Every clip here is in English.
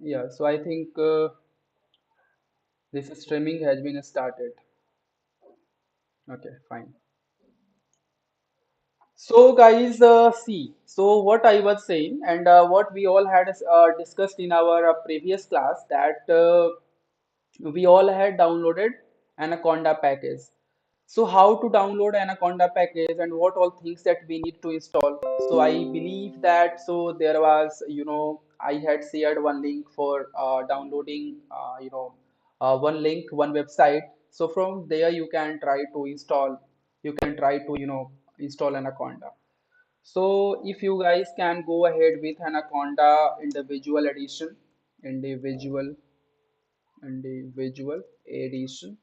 Yeah, so I think this streaming has been started. Okay, fine. So, guys, see, so what I was saying, and what we all had discussed in our previous class, that we all had downloaded Anaconda package. So how to download Anaconda package and what all things that we need to install. So I believe that so there was, I had shared one link for downloading, one link, one website. So from there you can try to install, install Anaconda. So if you guys can go ahead with Anaconda individual edition, individual, individual edition.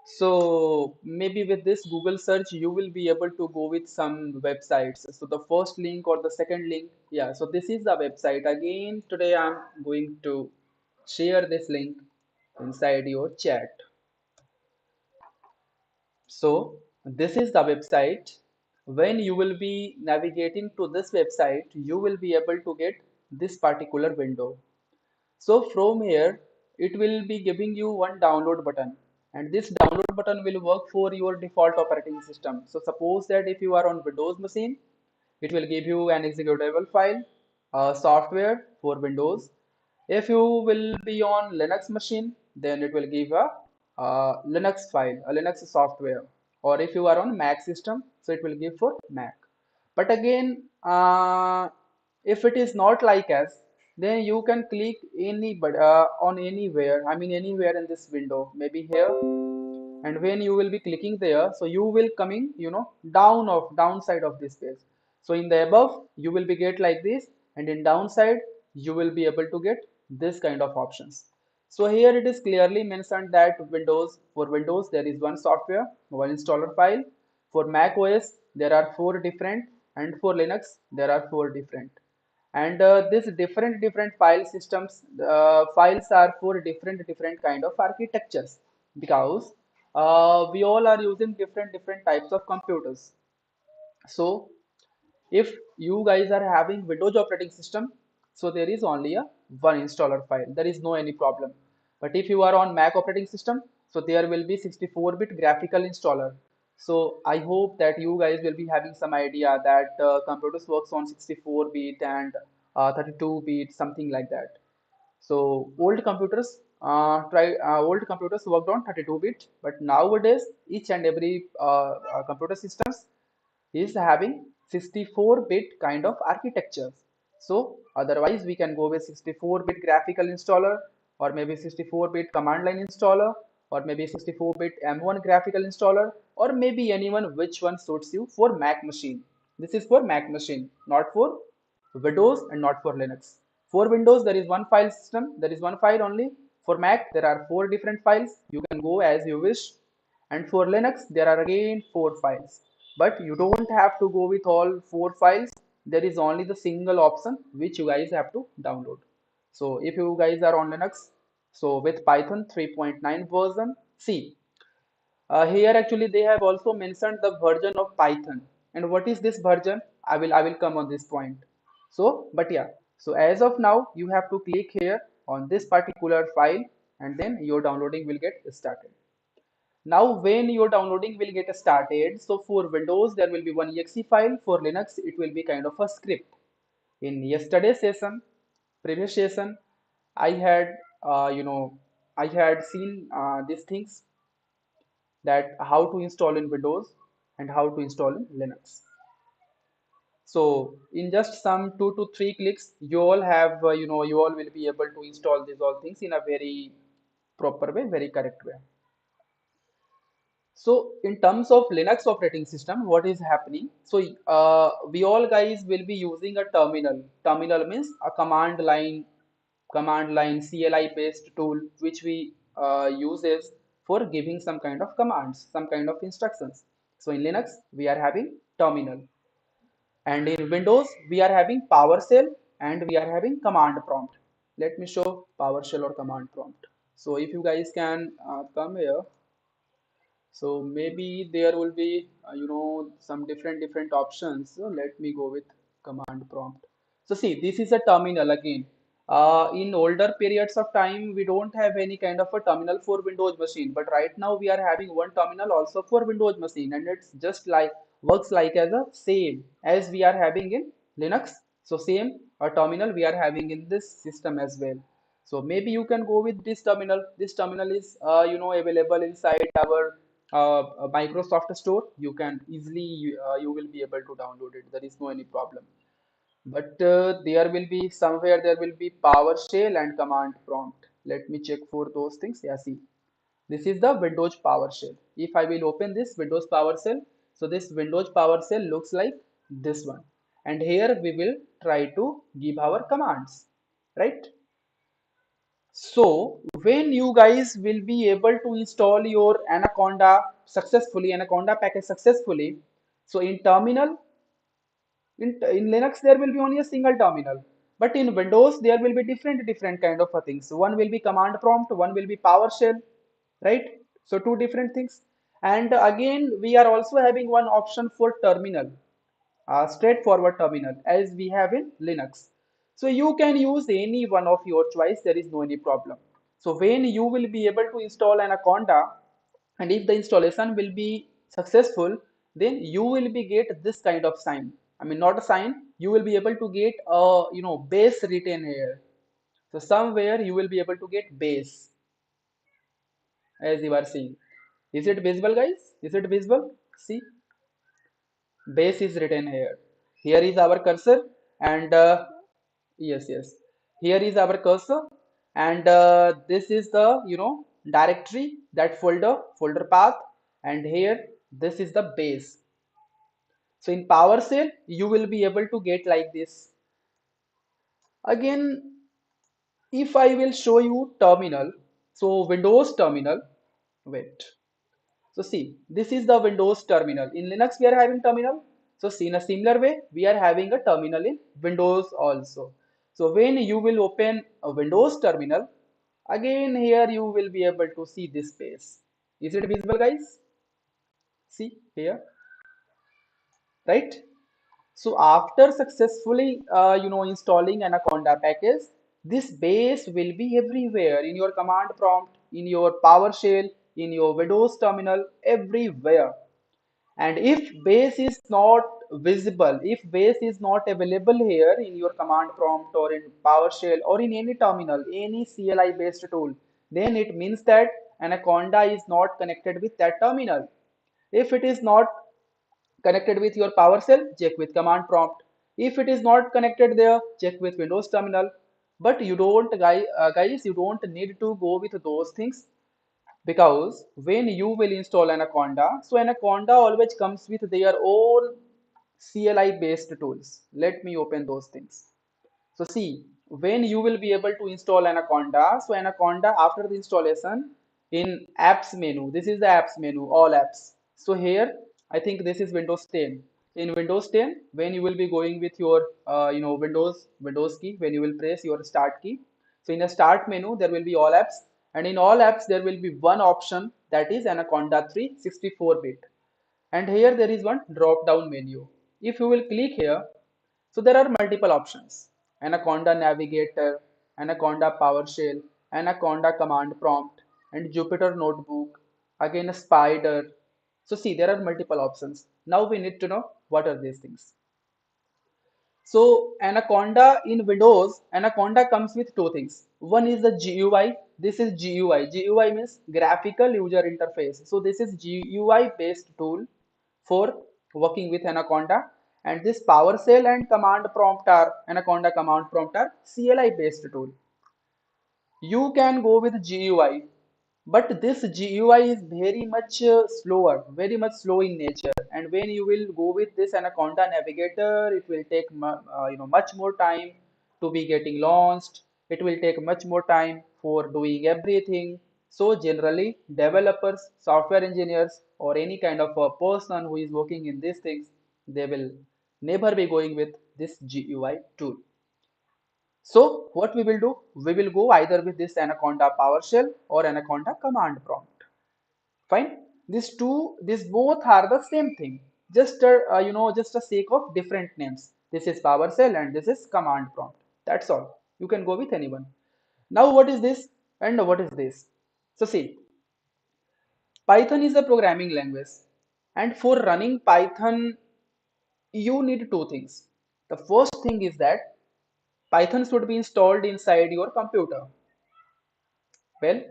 So maybe with this Google search, you will be able to go with some websites. So the first link or the second link, yeah. So this is the website. Again, today I'm going to share this link inside your chat. So this is the website. When you will be navigating to this website, you will be able to get this particular window. So from here, it will be giving you one download button, and this download button will work for your default operating system. So suppose that if you are on Windows machine, it will give you an executable file, software for Windows. If you will be on Linux machine, then it will give a Linux file, a Linux software. Or if you are on Mac system, so it will give for Mac. But again, if it is not like us, then you can click any but on anywhere. I mean anywhere in this window, maybe here, and when you will be clicking there, so you will coming downside of this page. So in the above you will be get like this, and in downside you will be able to get this kind of options. So here it is clearly mentioned that Windows there is one software, one installer file. For Mac OS there are four different, and for Linux there are four different. And this different file systems, files are for different kind of architectures, because we all are using different types of computers. So if you guys are having Windows operating system, so there is only a one installer file, there is no any problem. But if you are on Mac operating system, so there will be 64-bit graphical installer. So I hope that you guys will be having some idea that computers works on 64-bit and 32-bit, something like that. So old computers worked on 32-bit, but nowadays each and every computer systems is having 64-bit kind of architecture. So otherwise we can go with 64-bit graphical installer, or maybe 64-bit command line installer, or maybe 64-bit M1 graphical installer, or maybe anyone which one suits you for Mac machine. This is for Mac machine, not for Windows and not for Linux. For Windows, there is one file system, there is one file only. For Mac, there are four different files. You can go as you wish. And for Linux, there are again four files. But you don't have to go with all four files. There is only the single option which you guys have to download. So if you guys are on Linux, so with Python 3.9 version, see, here actually they have also mentioned the version of Python. And what is this version? I will come on this point. So, but yeah, so as of now, you have to click here on this particular file, and then your downloading will get started. Now, when your downloading will get started, so for Windows there will be one exe file. For Linux, it will be kind of a script. In yesterday's session, previous session, I had, I had seen these things, that how to install in Windows and how to install in Linux. So in just some 2 to 3 clicks, you all have, you all will be able to install these all things in a very proper way, very correct way. So in terms of Linux operating system, what is happening? So we all guys will be using a terminal. Terminal means a command line CLI based tool which we uses for giving some kind of commands, some kind of instructions. So in Linux we are having terminal, and in Windows we are having PowerShell and we are having command prompt. Let me show PowerShell or command prompt. So if you guys can come here, so maybe there will be some different options. So let me go with command prompt. So see, this is a terminal again. In older periods of time, we don't have any kind of a terminal for Windows machine, but right now we are having one terminal also for Windows machine, and it's just like works like as a same as we are having in Linux. So same a terminal we are having in this system as well. So maybe you can go with this terminal. This terminal is available inside our Microsoft Store. You can easily you will be able to download it. There is no any problem. But there will be somewhere there will be PowerShell and command prompt. Let me check for those things. Yeah, see, this is the Windows PowerShell. If I will open this Windows PowerShell, so this Windows PowerShell looks like this one. And here we will try to give our commands, right? So when you guys will be able to install your Anaconda package successfully, so in terminal, in Linux there will be only a single terminal, but in Windows there will be different kind of things. One will be command prompt, one will be PowerShell, right? So two different things. And again we are also having one option for terminal, straightforward terminal as we have in Linux. So you can use any one of your choice. There is no any problem. So when you will be able to install Anaconda, and if the installation will be successful, then you will be get this kind of sign. I mean, not a sign. You will be able to get a base written here. So somewhere you will be able to get base as you are seeing. Is it visible, guys? Is it visible? See, base is written here. Here is our cursor, and yes, yes, here is our cursor, and this is the directory, that folder path, and here this is the base. So in PowerShell you will be able to get like this. Again, if I will show you terminal, so Windows terminal, wait. So see, this is the Windows terminal. In Linux, we are having terminal. So see, in a similar way, we are having a terminal in Windows also. So when you will open a Windows terminal, again here you will be able to see this space. Is it visible, guys? See here, right? So after successfully, installing Anaconda package, this base will be everywhere in your command prompt, in your PowerShell, in your Windows terminal, everywhere. And if base is not visible, if base is not available here in your command prompt or in PowerShell or in any terminal, any CLI based tool, then it means that Anaconda is not connected with that terminal. If it is not connected with your PowerShell, check with command prompt. If it is not connected there, check with Windows terminal. But you don't, guys, you don't need to go with those things, because when you will install Anaconda, so Anaconda always comes with their own CLI based tools. Let me open those things. So see, when you will be able to install Anaconda, so Anaconda after the installation, in apps menu, this is the apps menu, all apps. So here, I think this is Windows 10. In Windows 10, when you will be going with your, Windows key, when you will press your start key. So in the start menu, there will be all apps, and in all apps, there will be one option, that is Anaconda 3 64-bit. And here there is one drop down menu. If you will click here, so there are multiple options: Anaconda Navigator, Anaconda PowerShell, Anaconda Command Prompt, and Jupyter Notebook, again a Spider. So see, there are multiple options. Now we need to know what are these things. So Anaconda in Windows, Anaconda comes with two things. One is the GUI. This is GUI. GUI means graphical user interface. So this is GUI based tool for working with Anaconda. And this PowerShell and command prompt are Anaconda command prompt are CLI based tool. You can go with GUI, but this GUI is very much slower, very much slow in nature. And when you will go with this Anaconda Navigator, it will take much more time to be getting launched. It will take much more time for doing everything. So generally, developers, software engineers, or any kind of a person who is working in these things, they will never be going with this GUI tool. So what we will do, we will go either with this Anaconda PowerShell or Anaconda command prompt. Fine. These both are the same thing. Just just a sake of different names. This is PowerShell and this is command prompt. That's all. You can go with anyone. Now, what is this and what is this? So, see, Python is a programming language, and for running Python, you need two things. The first thing is that Python should be installed inside your computer. Well,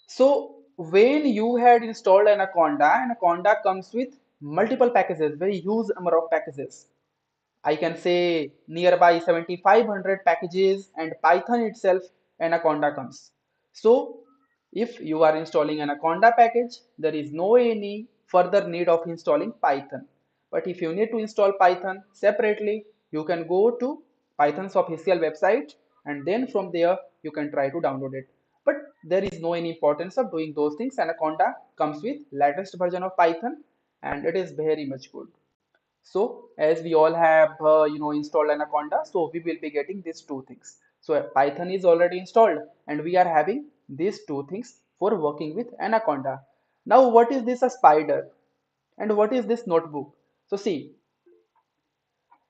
so when you had installed Anaconda comes with multiple packages, very huge number of packages. I can say nearby 7500 packages, and Python itself Anaconda comes. So if you are installing Anaconda package, there is no any further need of installing Python. But if you need to install Python separately, you can go to Python's official website, and then from there you can try to download it. But there is no any importance of doing those things. Anaconda comes with latest version of Python, and it is very much good. So as we all have installed Anaconda, so we will be getting these two things. So Python is already installed, and we are having these two things for working with Anaconda. Now what is this a spider, and what is this notebook? So see,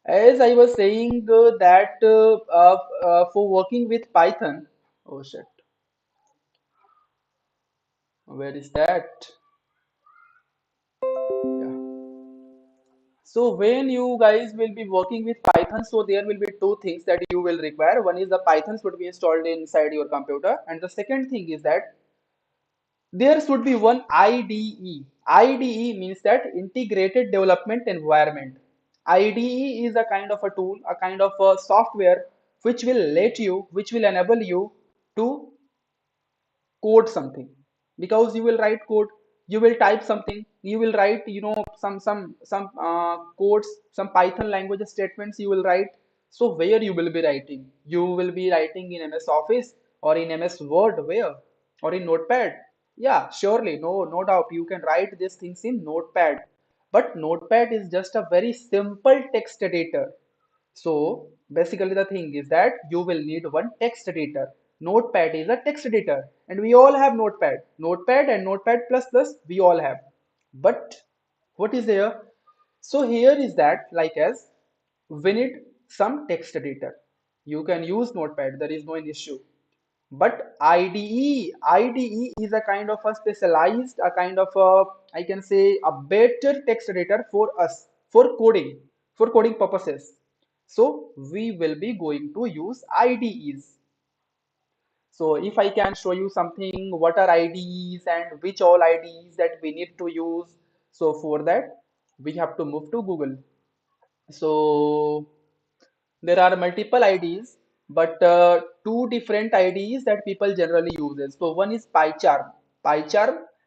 as I was saying that for working with Python, oh shit, where is that? Yeah. So when you guys will be working with Python, so there will be two things that you will require. One is the Python should be installed inside your computer, and the second thing is that there should be one IDE. IDE means that Integrated Development Environment. IDE is a kind of a tool, a kind of a software which will enable you to code something, because you will write code, you will type something, you will write some codes, some Python language statements you will write. So where you will be writing? You will be writing in MS Office or in MS Word, where? Or in Notepad? Yeah, surely, no doubt you can write these things in Notepad. But Notepad is just a very simple text editor. So basically the thing is that you will need one text editor. Notepad is a text editor, and we all have Notepad. Notepad and Notepad plus plus we all have. But what is here? So here is that like as we need some text editor. You can use Notepad, there is no an issue. But IDE is a kind of a specialized, a kind of a, I can say a better text editor for us, for coding purposes. So we will be going to use IDEs. So if I can show you something, what are IDEs and which all IDEs that we need to use. So for that, we have to move to Google. So there are multiple IDs, but two different IDs that people generally uses. So one is PyCharm,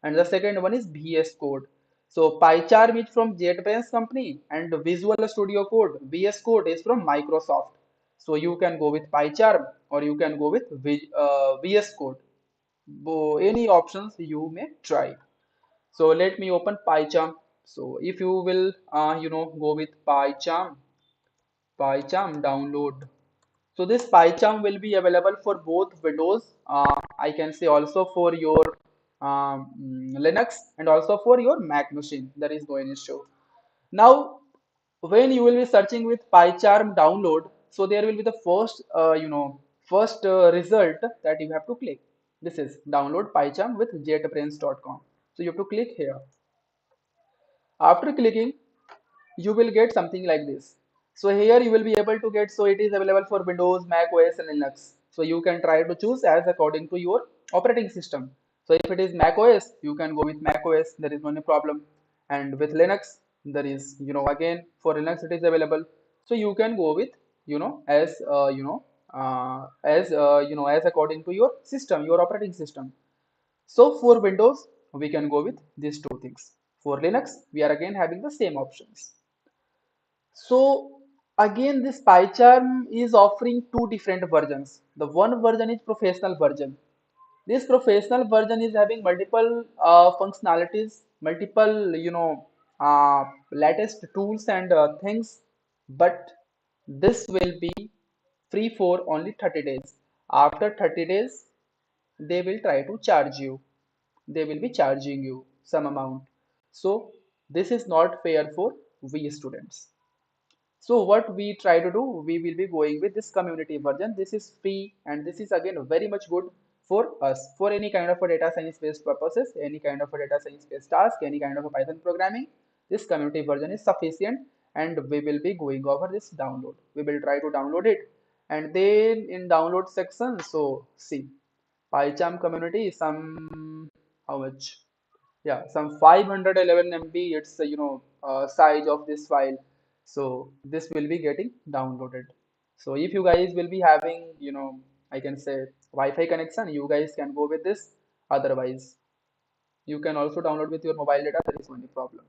and the second one is VS Code. So PyCharm is from JetBrains company, and Visual Studio Code, VS Code is from Microsoft. So you can go with PyCharm or you can go with VS Code. Any options you may try. So let me open PyCharm. So if you will, go with PyCharm download. So this PyCharm will be available for both Windows, I can say also for your Linux and also for your Mac machine. There is no issue. Now, when you will be searching with PyCharm download, so there will be the first result that you have to click. This is download PyCharm with jetbrains.com. So you have to click here. After clicking, you will get something like this. So here you will be able to get, so it is available for Windows, Mac OS and Linux. So you can try to choose as according to your operating system. So if it is Mac OS, you can go with Mac OS, there is no problem. And with Linux, there is, again for Linux it is available. So you can go with, as according to your system, your operating system. So for Windows, we can go with these two things. For Linux, we are again having the same options. So again, this PyCharm is offering two different versions. The one version is professional version. This professional version is having multiple functionalities, multiple latest tools and things. But this will be free for only 30 days. After 30 days, they will try to charge you. They will be charging you some amount. So this is not fair for we students. So what we try to do, we will be going with this community version. This is free and this is again very much good for us for any kind of a data science based purposes, any kind of a data science based task, any kind of a Python programming. This community version is sufficient and we will be going over this download. We will try to download it and then in download section, so see PyCharm community some how much, yeah, some 511 MB it's size of this file. So this will be getting downloaded. So if you guys will be having I can say Wi-Fi connection, you guys can go with this. Otherwise you can also download with your mobile data, there is no problem.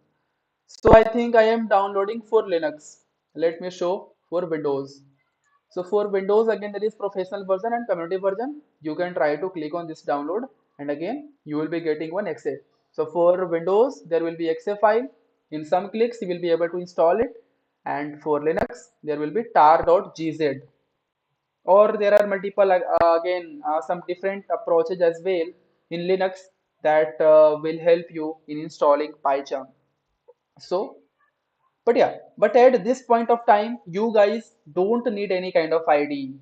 So I think I am downloading for Linux. Let me show for Windows. So for Windows, again, there is professional version and community version. You can try to click on this download and again, you will be getting one exe. So for Windows, there will be exe file. In some clicks, you will be able to install it. And for Linux, there will be tar.gz. Or there are multiple, again, some different approaches as well in Linux that will help you in installing PyCharm. So, but yeah, but at this point of time, you guys don't need any kind of IDE.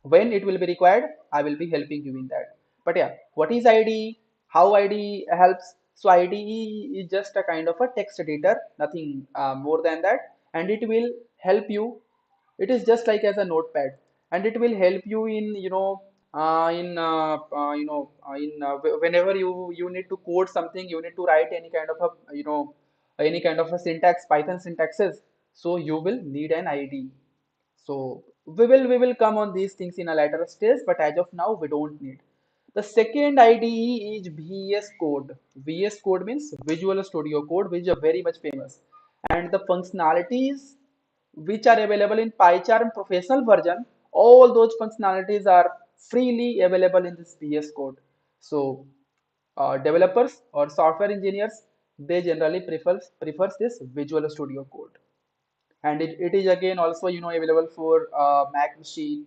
When it will be required, I will be helping you in that. But yeah, what is IDE, how IDE helps? So IDE is just a kind of a text editor, nothing more than that, and it will help you. It is just like as a notepad, and it will help you in whenever you need to code something, you need to write any kind of a any kind of a syntax, Python syntaxes. So you will need an IDE. So we will come on these things in a later stage, but as of now we don't need. The second IDE is VS Code. VS Code means Visual Studio Code, which is very much famous. And the functionalities which are available in PyCharm professional version, all those functionalities are freely available in this VS Code. So developers or software engineers, they generally prefers this Visual Studio Code. And it is again also available for Mac machine,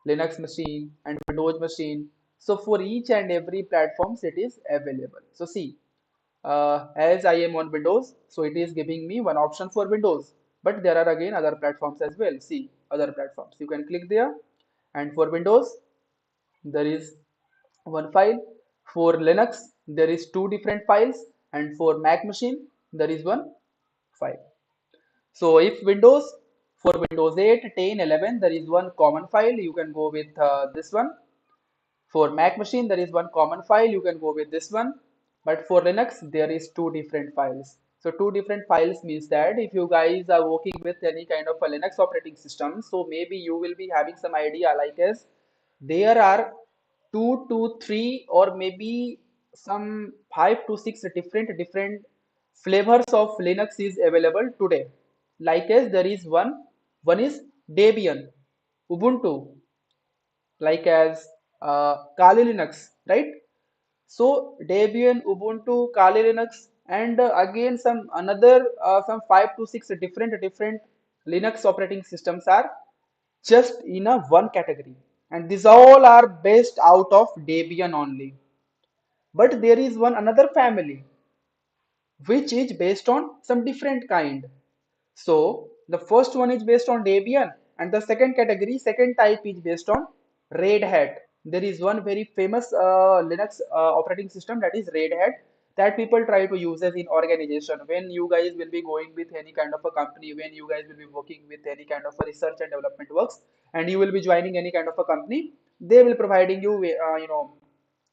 Linux machine, and Windows machine. So for each and every platforms it is available. So see, as I am on Windows, so it is giving me one option for Windows, but there are again other platforms as well. See, other platforms, you can click there. And for Windows there is one file. For Linux there is two different files, and for Mac machine there is one file. So if for Windows 8, 10, 11, there is one common file, you can go with this one. For Mac machine, there is one common file, you can go with this one. But for Linux, there is two different files. So two different files means that if you guys are working with any kind of a Linux operating system, so maybe you will be having some idea like as there are two to three or maybe some 5 to 6 different flavors of Linux is available today. Like as there is one is Debian, Ubuntu, like as Kali Linux, right? So Debian, Ubuntu, Kali Linux, and again some another some 5 to 6 different Linux operating systems are just in a one category, and these all are based out of Debian only. But there is one another family which is based on some different kind. So the first one is based on Debian, and the second category, second type is based on Red Hat. There is one very famous Linux operating system, that is Red Hat, that people try to use as in organization. When you guys will be going with any kind of a company, when you guys will be working with any kind of a research and development works, and you will be joining any kind of a company, they will providing you,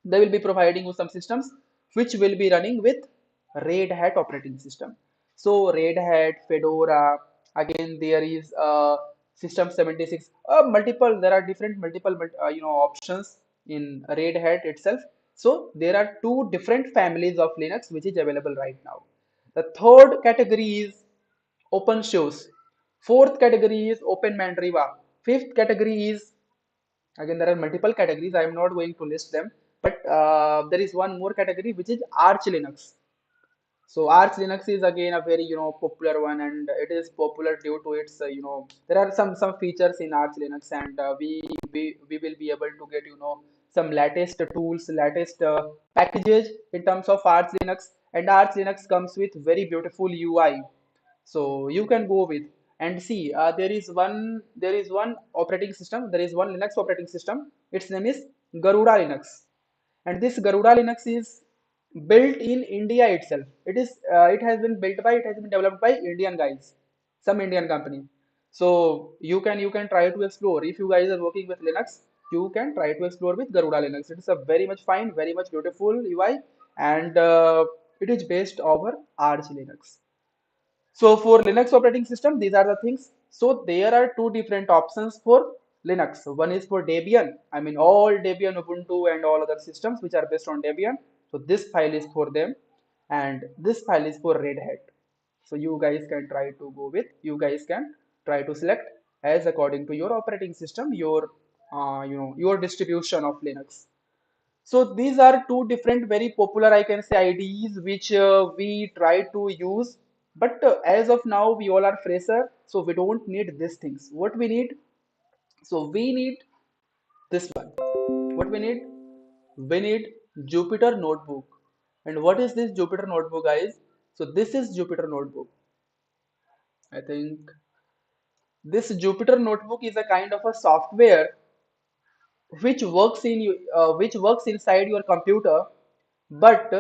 they will be providing you some systems which will be running with Red Hat operating system. So Red Hat, Fedora, again there is System 76, multiple, there are different multiple options in Red Hat itself. So there are two different families of Linux which is available right now. The third category is open source. Fourth category is Open Mandriva. Fifth category is, again there are multiple categories, I am not going to list them, but there is one more category which is Arch Linux. So Arch Linux is again a very popular one, and it is popular due to its there are some features in Arch Linux, and we will be able to get some latest tools, latest packages in terms of Arch Linux, and Arch Linux comes with very beautiful UI, so you can go with. And see, there is one operating system, there is one Linux operating system. Its name is Garuda Linux. And this Garuda Linux is built in India itself. It has been developed by Indian guys, some Indian company. So you can try to explore. If you guys are working with Linux, you can try to explore with Garuda Linux. It is a very much fine, very much beautiful UI. And it is based over Arch Linux. So for Linux operating system, these are the things. So there are two different options for Linux. One is for Debian. I mean all Debian, Ubuntu and all other systems which are based on Debian. So this file is for them, and this file is for Red Hat. So you guys can try to select as according to your operating system, your distribution of Linux. So these are two different very popular, I can say, IDEs which we try to use. But as of now, we all are fresher, so we don't need these things. What we need? So we need this one. What we need? We need Jupyter Notebook. And what is this Jupyter Notebook, guys? So this is Jupyter Notebook. I think this Jupyter Notebook is a kind of a software which works inside your computer, but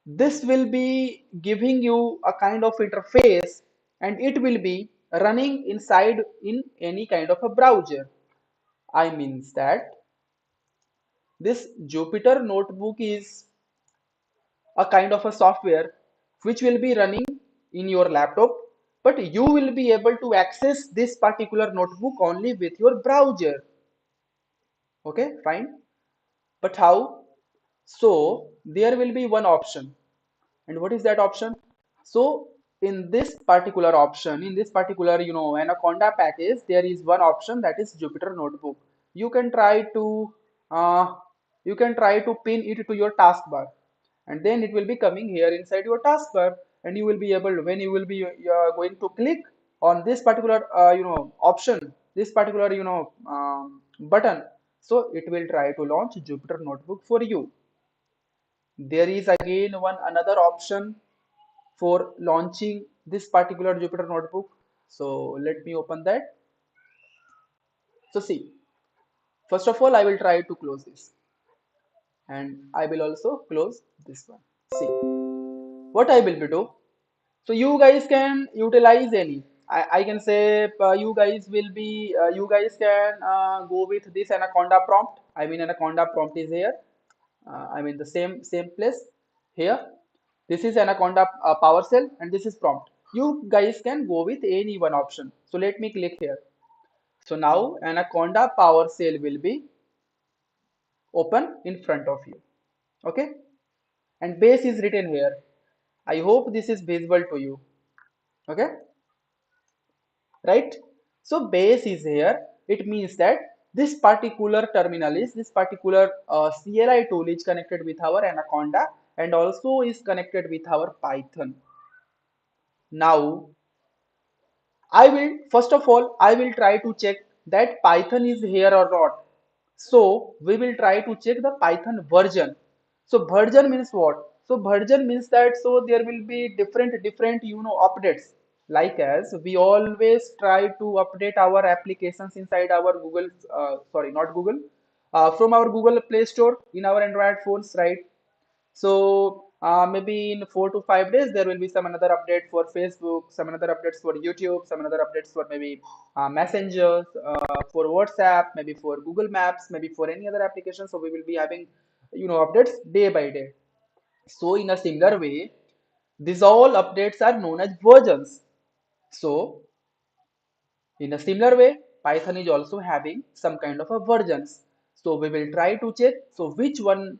this will be giving you a kind of interface, and it will be running inside in any kind of a browser. I means that this Jupyter Notebook is a kind of a software which will be running in your laptop, but you will be able to access this particular notebook only with your browser. Okay, fine. But how? So there will be one option. And what is that option? So in this particular option, in this particular, Anaconda package, there is one option, that is Jupyter Notebook. You can try to uh, pin it to your taskbar, and then it will be coming here inside your taskbar, and you will be able, when you will be going to click on this particular option, this particular button, so it will try to launch Jupyter Notebook for you. There is again one another option for launching this particular Jupyter Notebook. So let me open that. So see, first of all, I will try to close this, and I will also close this one. See what I will be do. So you guys can utilize any. I can say you guys can go with this Anaconda prompt. I mean Anaconda prompt is here. I mean the same place here. This is Anaconda PowerShell, and this is prompt. You guys can go with any one option. So let me click here. So now Anaconda PowerShell will be open in front of you. Okay, and base is written here. I hope this is visible to you. Okay, right? So base is here. It means that this particular terminal is this particular CLI tool is connected with our Anaconda, and also is connected with our Python. Now I will, first of all, I will try to check that Python is here or not. So we will try to check the Python version. So version means what? So version means that, so there will be different updates. Like as we always try to update our applications inside our Google, sorry, not Google, from our Google Play Store in our Android phones, right? So maybe in 4 to 5 days there will be some another update for Facebook, some another updates for YouTube, some another updates for maybe Messengers, for WhatsApp, maybe for Google Maps, maybe for any other application. So we will be having updates day by day. So in a similar way, these all updates are known as versions. So in a similar way, Python is also having some kind of a versions. So we will try to check, so which one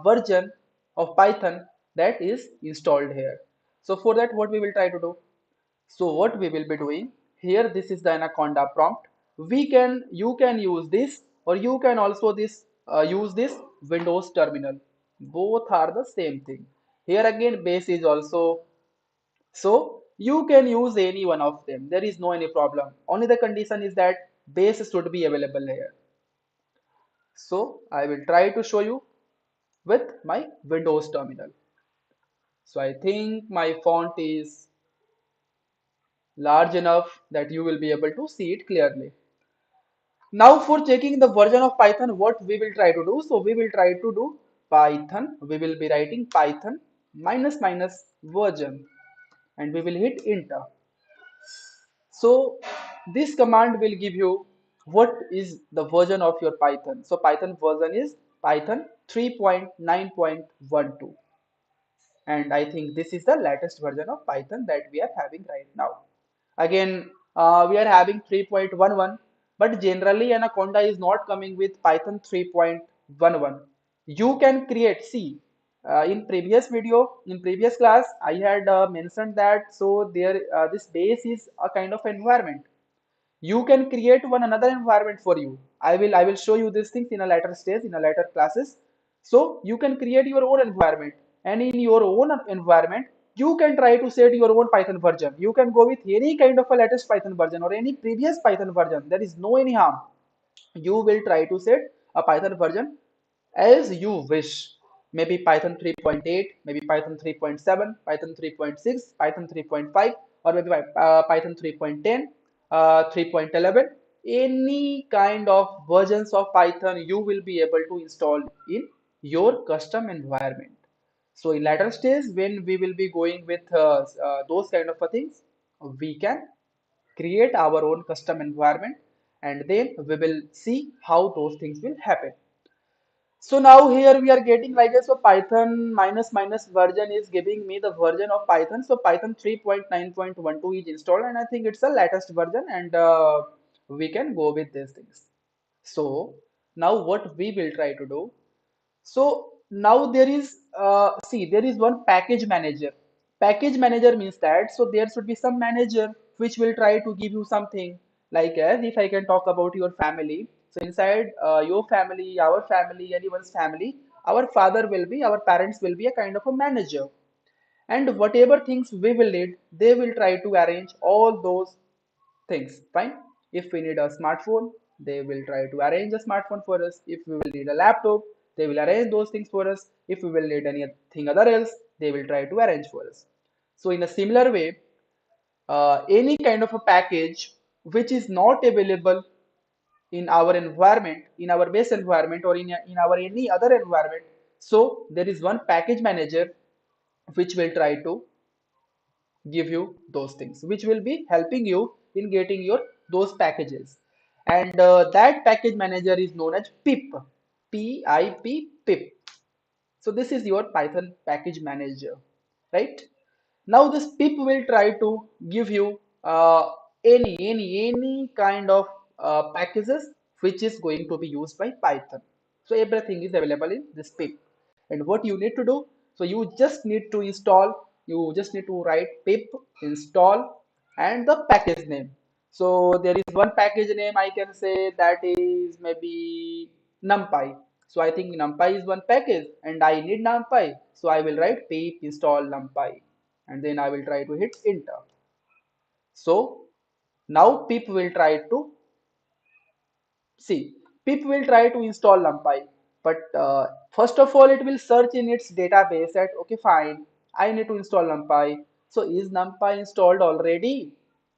version of Python that is installed here. So for that, what we will try to do? So what we will be doing here, this is the Anaconda prompt. You can use this, or you can also use this Windows terminal. Both are the same thing. Here again, base is also, so you can use any one of them. There is no any problem. Only the condition is that base should be available here. So I will try to show you with my Windows terminal. So I think my font is large enough that you will be able to see it clearly. Now for checking the version of Python, what we will try to do? So we will try to do Python. We will be writing Python minus minus version and we will hit enter. So this command will give you what is the version of your Python. So Python version is Python 3.9.12 and I think this is the latest version of Python that we are having right now. Again, we are having 3.11, but generally Anaconda is not coming with Python 3.11. You can create, see, in previous video, in previous class, I had mentioned that so there this base is a kind of environment. You can create one another environment for you. I will show you these things in a later stage, in a later classes. So you can create your own environment, and in your own environment you can try to set your own Python version. You can go with any kind of a latest Python version or any previous Python version. There is no any harm. You will try to set a Python version as you wish. Maybe Python 3.8, maybe Python 3.7, Python 3.6, Python 3.5, or maybe Python 3.10, 3.11. Any kind of versions of Python you will be able to install in your custom environment. So in later stage, when we will be going with those kind of things, we can create our own custom environment and then we will see how those things will happen. So now here we are getting like this. So Python minus minus version is giving me the version of Python. So Python 3.9.12 is installed and I think it's the latest version and we can go with these things. So now what we will try to do, so now there is see there is one package manager. Package manager means that so there should be some manager which will try to give you something like as if I can talk about your family. So inside your family, our family, anyone's family, our father will be, our parents will be a kind of a manager. And whatever things we will need, they will try to arrange all those things. Fine. If we need a smartphone, they will try to arrange a smartphone for us. If we will need a laptop, they will arrange those things for us. If we will need anything other else, they will try to arrange for us. So in a similar way, any kind of a package which is not available in our environment, in our base environment, or in our any other environment, so there is one package manager which will try to give you those things, which will be helping you in getting your those packages. And that package manager is known as pip, pip. So this is your Python package manager, right? Now this pip will try to give you any kind of packages which is going to be used by Python. So everything is available in this pip. And what you need to do, so you just need to install, you just need to write pip install and the package name. So there is one package name I can say that is maybe NumPy. So I think NumPy is one package and I need NumPy. So I will write pip install NumPy and then I will try to hit enter. So now pip will try to see, pip will try to install NumPy, but first of all, it will search in its database that okay, fine, I need to install NumPy. So is NumPy installed already?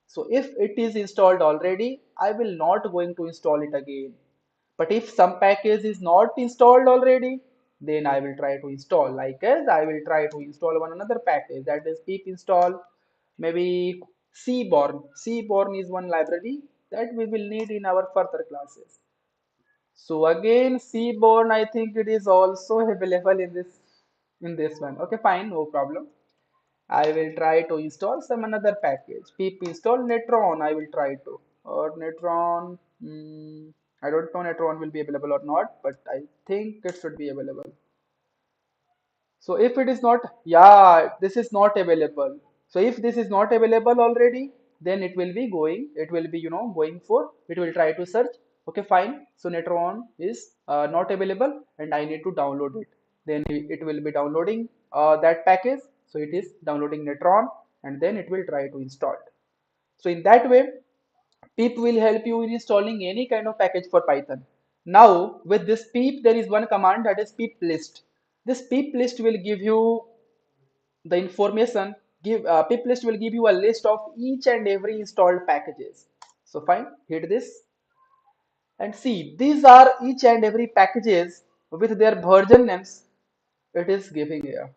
So if it is installed already, I will not going to install it again. But if some package is not installed already, then I will try to install. Like as I will try to install one another package that is pip install, maybe Cborn. Cborn is one library that we will need in our further classes. So again, Seaborn, I think it is also available in this one. Okay, fine, no problem. I will try to install some another package. Pip install Netron. I will try to or Netron. I don't know Netron will be available or not, but I think it should be available. So if it is not, yeah, this is not available. So if this is not available already, then it will be going, it will be, going for, it will try to search. Okay, fine. So Netron is not available and I need to download it. Then it will be downloading that package. So it is downloading Netron and then it will try to install it. So in that way, pip will help you in installing any kind of package for Python. Now with this pip, there is one command that is pip list. This pip list will give you the information pip list will give you a list of each and every installed packages. So fine, hit this and see these are each and every packages with their version names it is giving here.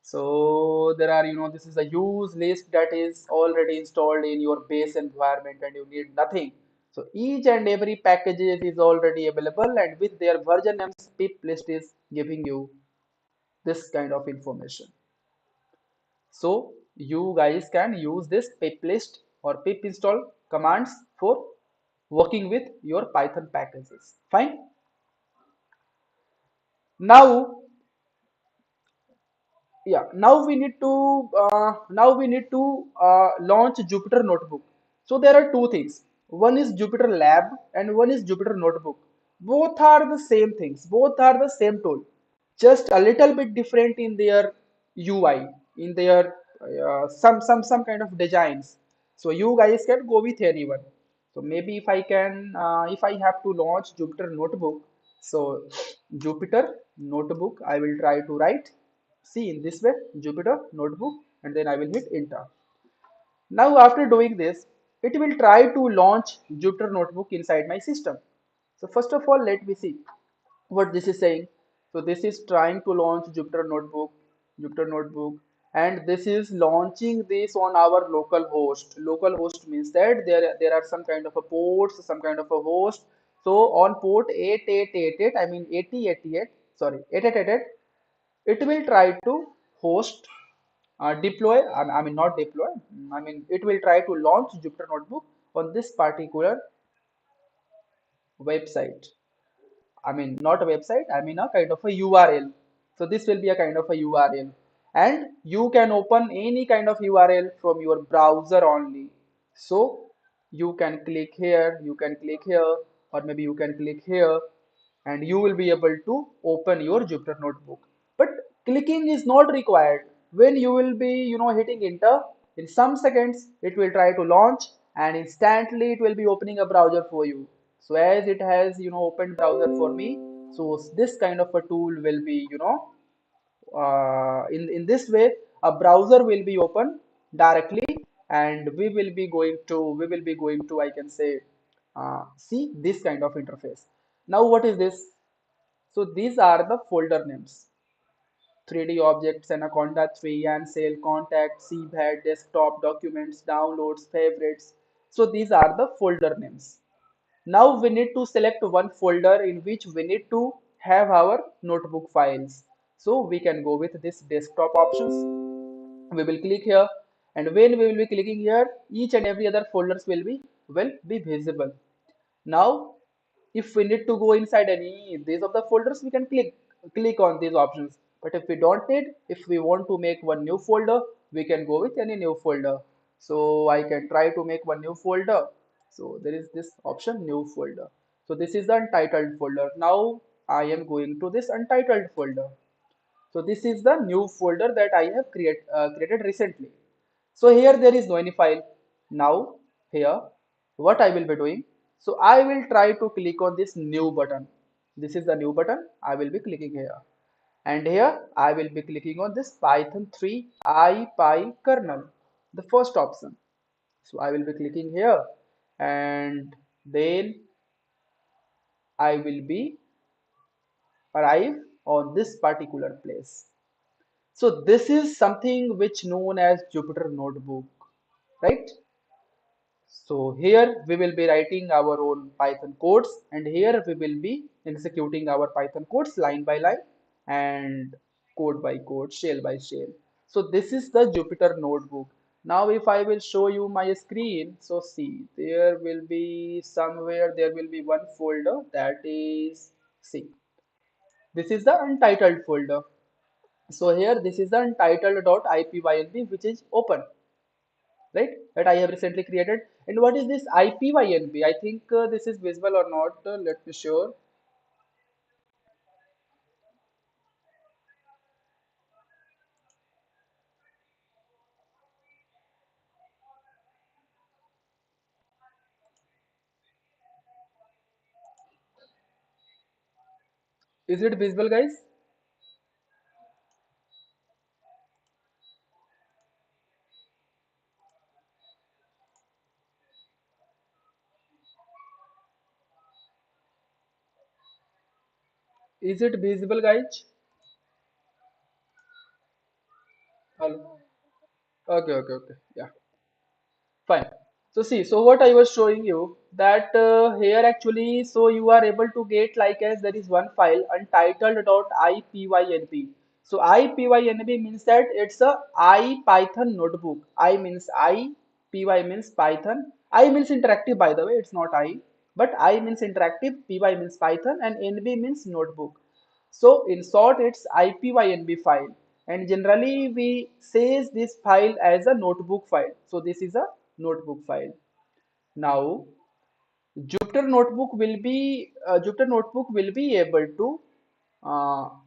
So there are, this is a use list that is already installed in your base environment and you need nothing. So each and every package is already available and with their version names, pip list is giving you this kind of information. So you guys can use this pip list or pip install commands for working with your Python packages. Fine. Now yeah, now we need to launch Jupyter Notebook. So there are two things, one is Jupyter Lab and one is Jupyter Notebook. Both are the same things, both are the same tool, just a little bit different in their UI, in their some kind of designs. So you guys can go with anyone. So maybe if I have to launch Jupyter Notebook, so Jupyter Notebook I will try to write. See in this way, Jupyter Notebook, and then I will hit enter. Now after doing this, it will try to launch Jupyter Notebook inside my system. So first of all, let me see what this is saying. So this is trying to launch Jupyter Notebook, and this is launching this on our local host. Local host means that there are some kind of a ports, some kind of a host. So on port 8888, I mean 8088, sorry 8888, it will try to host deploy, I mean not deploy, I mean it will try to launch Jupyter Notebook on this particular website. I mean not a website, I mean a kind of a URL. So this will be a kind of a URL, and you can open any kind of URL from your browser only. So you can click here, you can click here, or maybe you can click here, and you will be able to open your Jupyter Notebook. But clicking is not required. When you will be, hitting enter, in some seconds it will try to launch, and instantly it will be opening a browser for you. So as it has, opened browser for me, so this kind of a tool will be, in this way a browser will be open directly, and we will be going to I can say see this kind of interface. Now what is this? So these are the folder names: 3D objects, Anaconda 3, Ansel, Contact, CVAD, Desktop, Documents, Downloads, Favorites. So these are the folder names. Now we need to select one folder in which we need to have our notebook files. So we can go with this desktop options. We will click here, and when we will be clicking here, each and every other folders will be visible. Now if we need to go inside any these of the folders, we can click on these options. But if we don't need, if we want to make one new folder, we can go with any new folder. So I can try to make one new folder. So there is this option, new folder. So this is the untitled folder. Now I am going to this untitled folder. So this is the new folder that I have created recently. So here there is no any file. Now here what I will be doing. So I will try to click on this new button. This is the new button. I will be clicking here. And here I will be clicking on this Python 3 IPy kernel, the first option. So I will be clicking here, and then I will be arrive on this particular place. So this is something which known as Jupyter Notebook, right? So here we will be writing our own Python codes, and here we will be executing our Python codes line by line and code by code, shell by shell. So this is the Jupyter Notebook. Now if I will show you my screen, so see, there will be somewhere, there will be one folder that is, see, this is the untitled folder. So here this is the untitled.ipynb which is open, right? That I have recently created. And what is this ipynb? I think this is visible or not. Let me sure. Is it visible, guys? Is it visible, guys? Hello. Okay, okay, okay. Yeah. Fine. So see, so what I was showing you that here actually, so you are able to get like as there is one file untitled.ipynb. So ipynb means that it's a IPython notebook. I means I, py means Python. I means interactive by the way, it's not I, but I means interactive, py means Python, and nb means notebook. So in short, it's IPYNB file, and generally we says this file as a notebook file. So this is a notebook file. Now Jupyter Notebook will be able to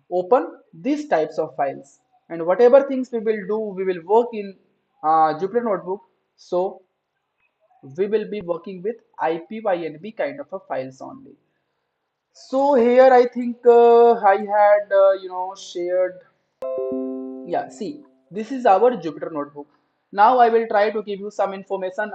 open these types of files, and whatever things we will do, we will work in Jupyter Notebook. So we will be working with IPYNB kind of a files only. So here I think I had shared. Yeah, see, this is our Jupyter notebook. Now I will try to give you some information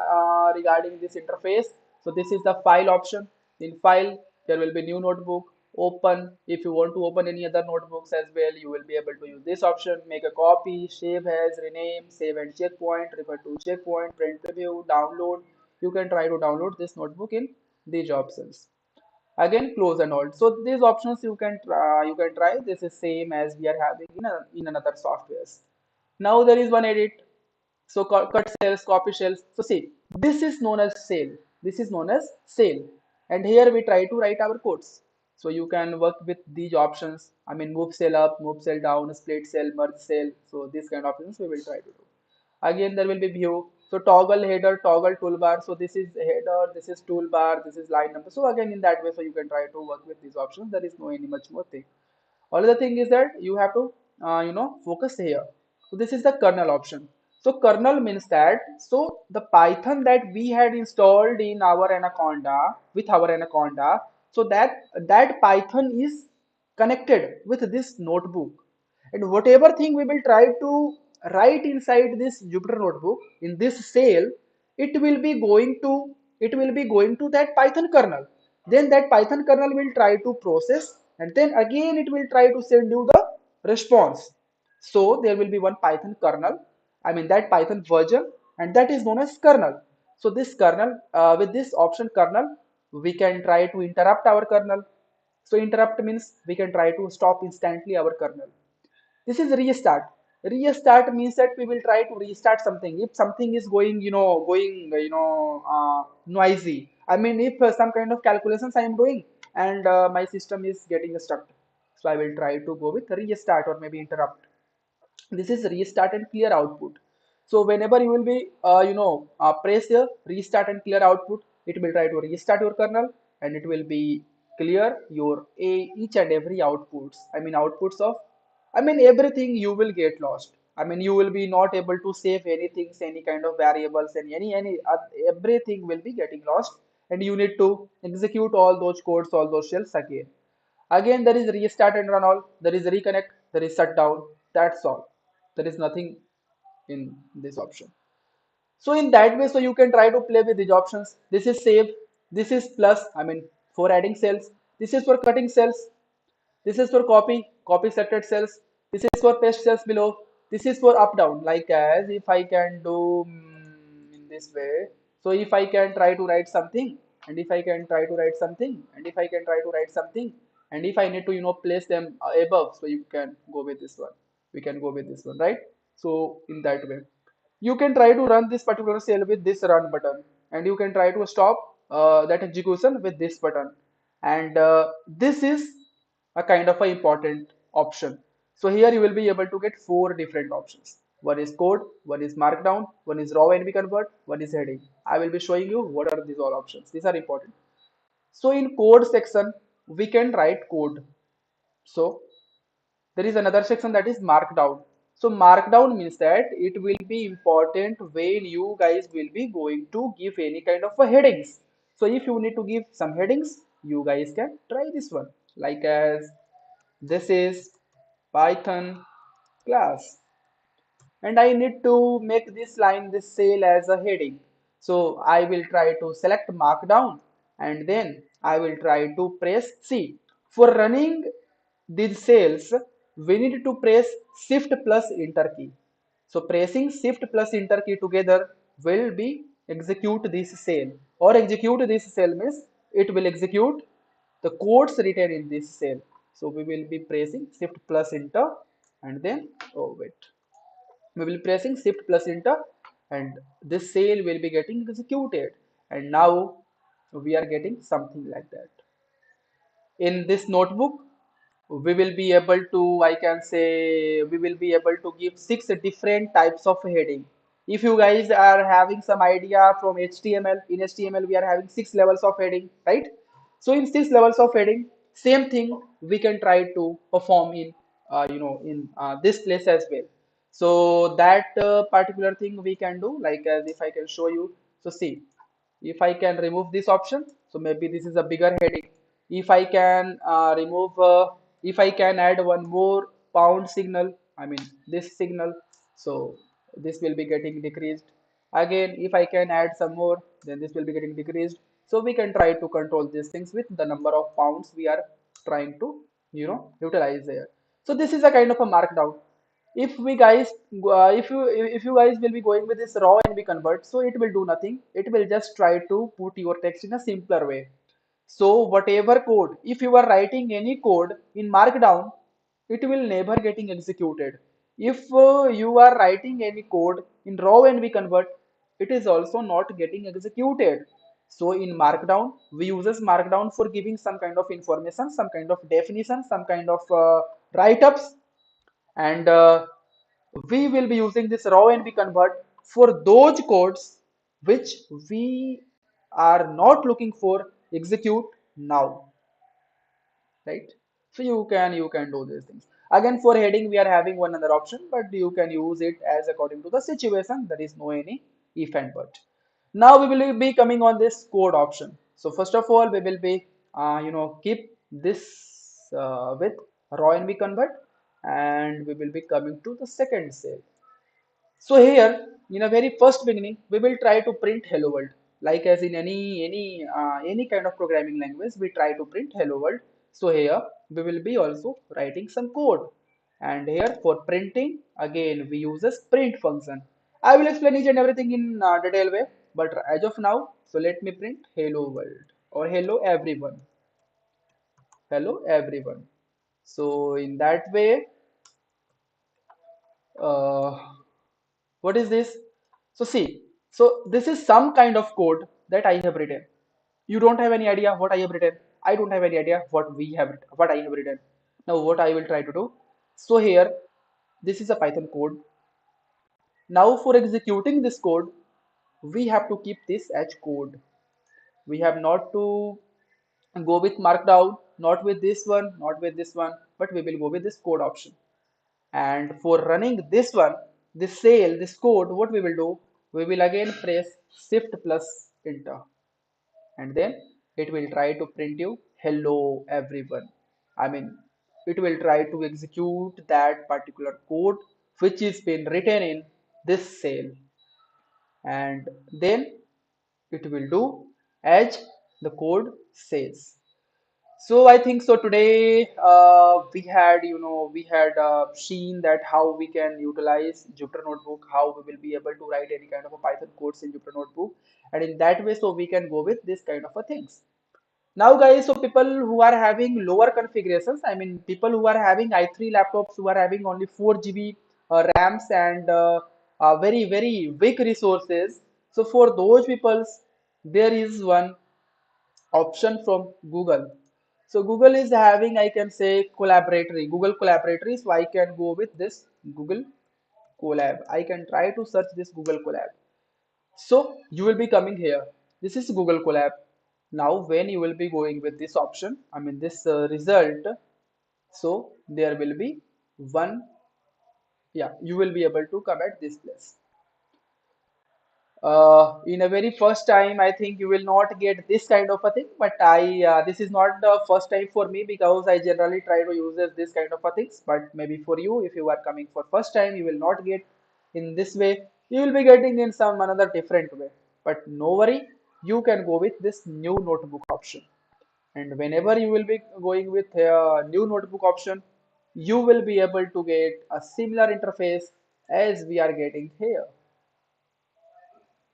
regarding this interface. So this is the file option. In file, there will be new notebook, open. If you want to open any other notebooks as well, you will be able to use this option. Make a copy, save as, rename, save and checkpoint, refer to checkpoint, print preview, download. You can try to download this notebook in these options. Again, close and hold. So these options you can try. This is same as we are having in another softwares. Now there is one edit. So cut cells, copy cells. So see, this is known as sale. This is known as sale, and here we try to write our codes. So you can work with these options. I mean, move cell up, move cell down, split cell, merge cell. So these kind of options we will try to do. Again, there will be view. So toggle header, toggle toolbar. So this is header, this is toolbar, this is line number. So again, in that way, so you can try to work with these options. There is no any much more thing. All the thing is that you have to focus here. So this is the kernel option. So kernel means that, so the Python that we had installed in our anaconda, with our anaconda, so that Python is connected with this notebook, and whatever thing we will try to write inside this Jupyter notebook in this cell, it will be going to that Python kernel. Then that Python kernel will try to process, and then again it will try to send you the response. So there will be one Python kernel, I mean that Python version, and that is known as kernel. So this kernel, with this option kernel, we can try to interrupt our kernel. So interrupt means we can try to stop instantly our kernel. This is restart. Restart means that we will try to restart something. If something is going noisy. I mean, if some kind of calculations I am doing, and my system is getting stuck. So I will try to go with restart or maybe interrupt. This is restart and clear output. So whenever you will be press here restart and clear output, it will try to restart your kernel, and it will be clear your each and every outputs. I mean outputs of, I mean everything you will get lost. I mean you will be not able to save anything, any kind of variables, any everything will be getting lost, and you need to execute all those codes, all those shells again. Again, there is restart and run all, there is reconnect, there is shutdown. That's all. There is nothing in this option. So in that way, so you can try to play with these options. This is save, this is plus, I mean for adding cells, this is for cutting cells, this is for copy selected cells, this is for paste cells below, this is for up down. Like as if I can do in this way. So if I can try to write something, and if I can try to write something, and if I can try to write something, and if I need to place them above, so you can go with this one. We can go with this one, right? So in that way you can try to run this particular cell with this run button, and you can try to stop that execution with this button. And this is a kind of a important option. So here you will be able to get four different options. One is code, one is markdown, one is raw NV convert, one is heading. I will be showing you what are these all options. These are important. So in code section we can write code. So there is another section that is markdown. So markdown means that it will be important when you guys will be going to give any kind of a headings. So if you need to give some headings, you guys can try this one. Like as this is Python class, and I need to make this line, this cell as a heading. So I will try to select markdown, and then I will try to press C. For running these cells, we need to press shift plus enter key. So pressing shift plus enter key together will be execute this cell, or execute this cell means it will execute the codes written in this cell. So we will be pressing shift plus enter, and then, oh wait, we will be pressing shift plus enter, and this cell will be getting executed, and now we are getting something like that. In this notebook, we will be able to, I can say, we will be able to give six different types of heading. If you guys are having some idea from HTML, in HTML we are having six levels of heading, right? So in six levels of heading, same thing we can try to perform in in this place as well. So that particular thing we can do, like as if I can show you. So see, if I can remove this option, so maybe this is a bigger heading. If I can if I can add one more pound signal, I mean this signal, so this will be getting decreased. Again, if I can add some more, then this will be getting decreased. So we can try to control these things with the number of pounds we are trying to, utilize there. So this is a kind of a markdown. If we guys if you guys will be going with this raw and we convert, so it will do nothing, it will just try to put your text in a simpler way. So whatever code, if you are writing any code in markdown, it will never getting executed. If you are writing any code in raw and we convert, it is also not getting executed. So in markdown, we uses markdown for giving some kind of information, some kind of definition, some kind of write-ups, and we will be using this raw and we convert for those codes which we are not looking for execute now, right? So you can do these things. Again, for heading we are having one other option, but you can use it as according to the situation. There is no any if and but. Now we will be coming on this code option. So first of all, we will be keep this with raw and we convert, and we will be coming to the second cell. So here, in a very first beginning, we will try to print hello world. Like as in any kind of programming language, we try to print hello world. So here we will be also writing some code. And here for printing, again we use a print function. I will explain each and everything in detail way. But as of now, so let me print hello world or hello everyone. Hello everyone. So in that way, uh, what is this? So see, so this is some kind of code that I have written. You don't have any idea what I have written. I don't have any idea what I have written. Now what I will try to do. So here, this is a Python code. Now for executing this code, we have to keep this as code. We have not to go with markdown, not with this one, not with this one, but we will go with this code option. And for running this one, this cell, this code, what we will do, we will again press shift plus enter, and then it will try to print you hello everyone. I mean, it will try to execute that particular code which is been written in this cell, and then it will do as the code says. So I think so today we had seen that how we can utilize Jupyter Notebook, how we will be able to write any kind of a Python codes in Jupyter Notebook, and in that way, so we can go with this kind of a things. Now, guys, so people who are having lower configurations, I mean people who are having i3 laptops who are having only 4 GB RAMs and very weak resources. So for those people, there is one option from Google. So Google is having, I can say, collaboratory, Google collaboratory. So I can go with this Google Colab. I can try to search this Google Colab. So you will be coming here. This is Google Colab. Now when you will be going with this option, I mean this result, so there will be one, yeah, you will be able to come at this place. In a very first time, I think you will not get this kind of a thing, but this is not the first time for me because I generally try to use this kind of a things. But maybe for you, if you are coming for first time, you will not get in this way. You will be getting in some another different way. But no worry, you can go with this new notebook option. And whenever you will be going with a new notebook option, you will be able to get a similar interface as we are getting here.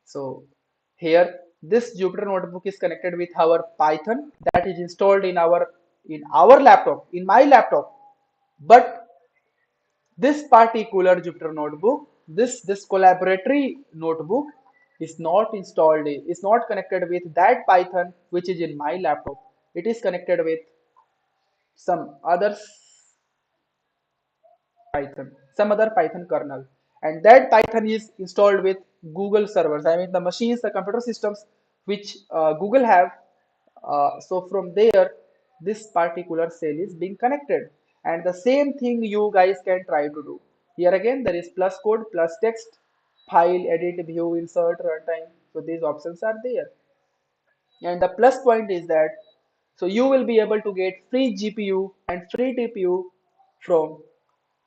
So here, this Jupyter notebook is connected with our Python that is installed in our laptop, in my laptop. But this particular Jupyter notebook, this collaboratory notebook is not installed, is not connected with that Python which is in my laptop. It is connected with some other Python, some other Python kernel, and that Python is installed with Google servers. I mean the machines, the computer systems which Google have. So from there, this particular cell is being connected, and the same thing you guys can try to do. Here again, there is plus code, plus text, file, edit, view, insert, runtime. So these options are there. And the plus point is that so you will be able to get free GPU and free TPU from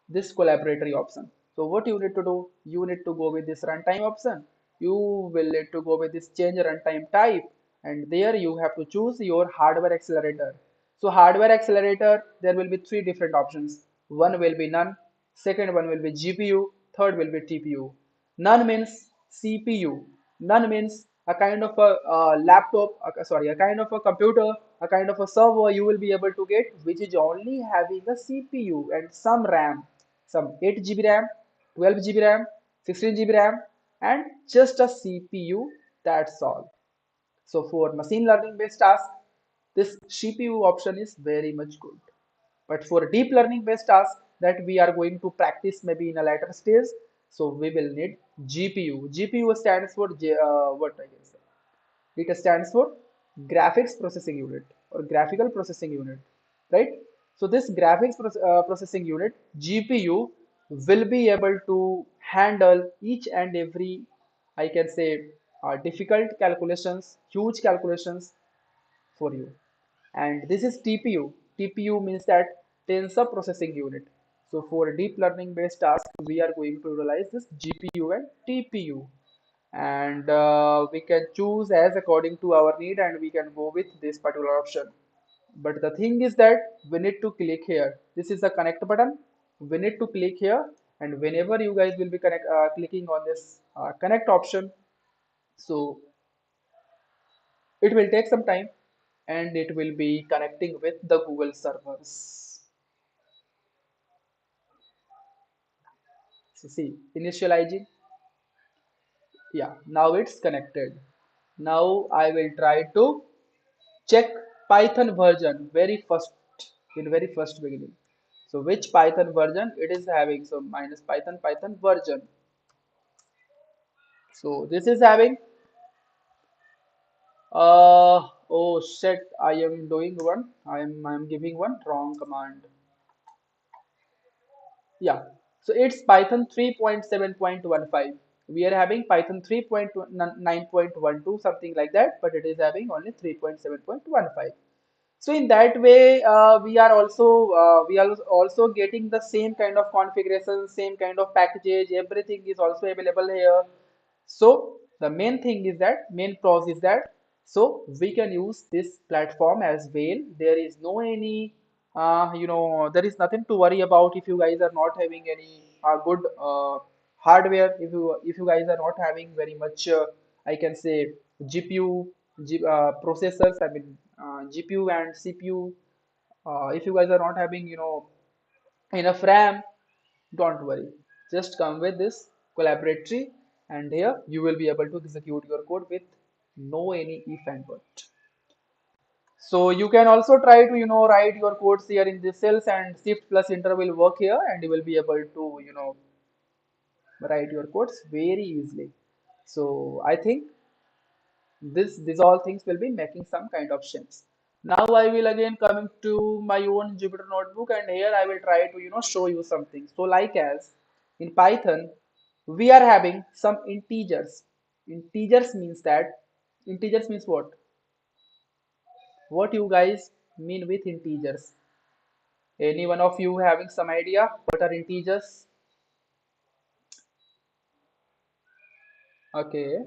this collaboratory option. So what you need to do, you need to go with this runtime option. You will need to go with this change runtime type, and there you have to choose your hardware accelerator. So hardware accelerator, there will be three different options. One will be none, second one will be GPU, third will be TPU. None means CPU. None means a kind of a laptop, sorry, a kind of a computer, a kind of a server you will be able to get, which is only having a CPU and some RAM, some 8 GB RAM, 12 GB RAM, 16 GB RAM, and just a CPU. That's all. So for machine learning based task, this CPU option is very much good. But for deep learning based tasks that we are going to practice maybe in a later stage, so we will need GPU. GPU stands for what I can say. It stands for graphics processing unit or graphical processing unit, right? So this processing unit GPU will be able to handle each and every, I can say, difficult calculations, huge calculations for you. And this is TPU. TPU means that tensor processing unit. So for deep learning based tasks, we are going to utilize this GPU and TPU. And we can choose as according to our need, and we can go with this particular option. But the thing is that we need to click here. This is the connect button. We need to click here, and whenever you guys will be clicking on this connect option, so it will take some time and it will be connecting with the Google servers. So see, initializing, yeah, now it's connected. Now I will try to check Python version very first beginning. So which Python version it is having? So minus Python version. So this is having oh shit, I am doing one. I'm giving one wrong command. Yeah, so it's Python 3.7.15. We are having Python 3.9.12, something like that, but it is having only 3.7.15. So in that way, we are also getting the same kind of configuration, same kind of package. Everything is also available here. So the main thing is that main pros is that so we can use this platform as well. There is no any there is nothing to worry about if you guys are not having any good hardware. If you guys are not having very much, I can say GPU, processors. I mean GPU and CPU. If you guys are not having enough RAM, don't worry. Just come with this collaboratory, and here you will be able to execute your code with no any if and but. So you can also try to write your codes here in this cells, and shift plus enter will work here, and you will be able to write your codes very easily. So I think these all things will be making some kind of sense. Now I will again coming to my own Jupyter notebook, and here I will try to show you something. So like as in Python we are having some integers. Integers means what you guys mean with integers? Any one of you having some idea what are integers? Okay,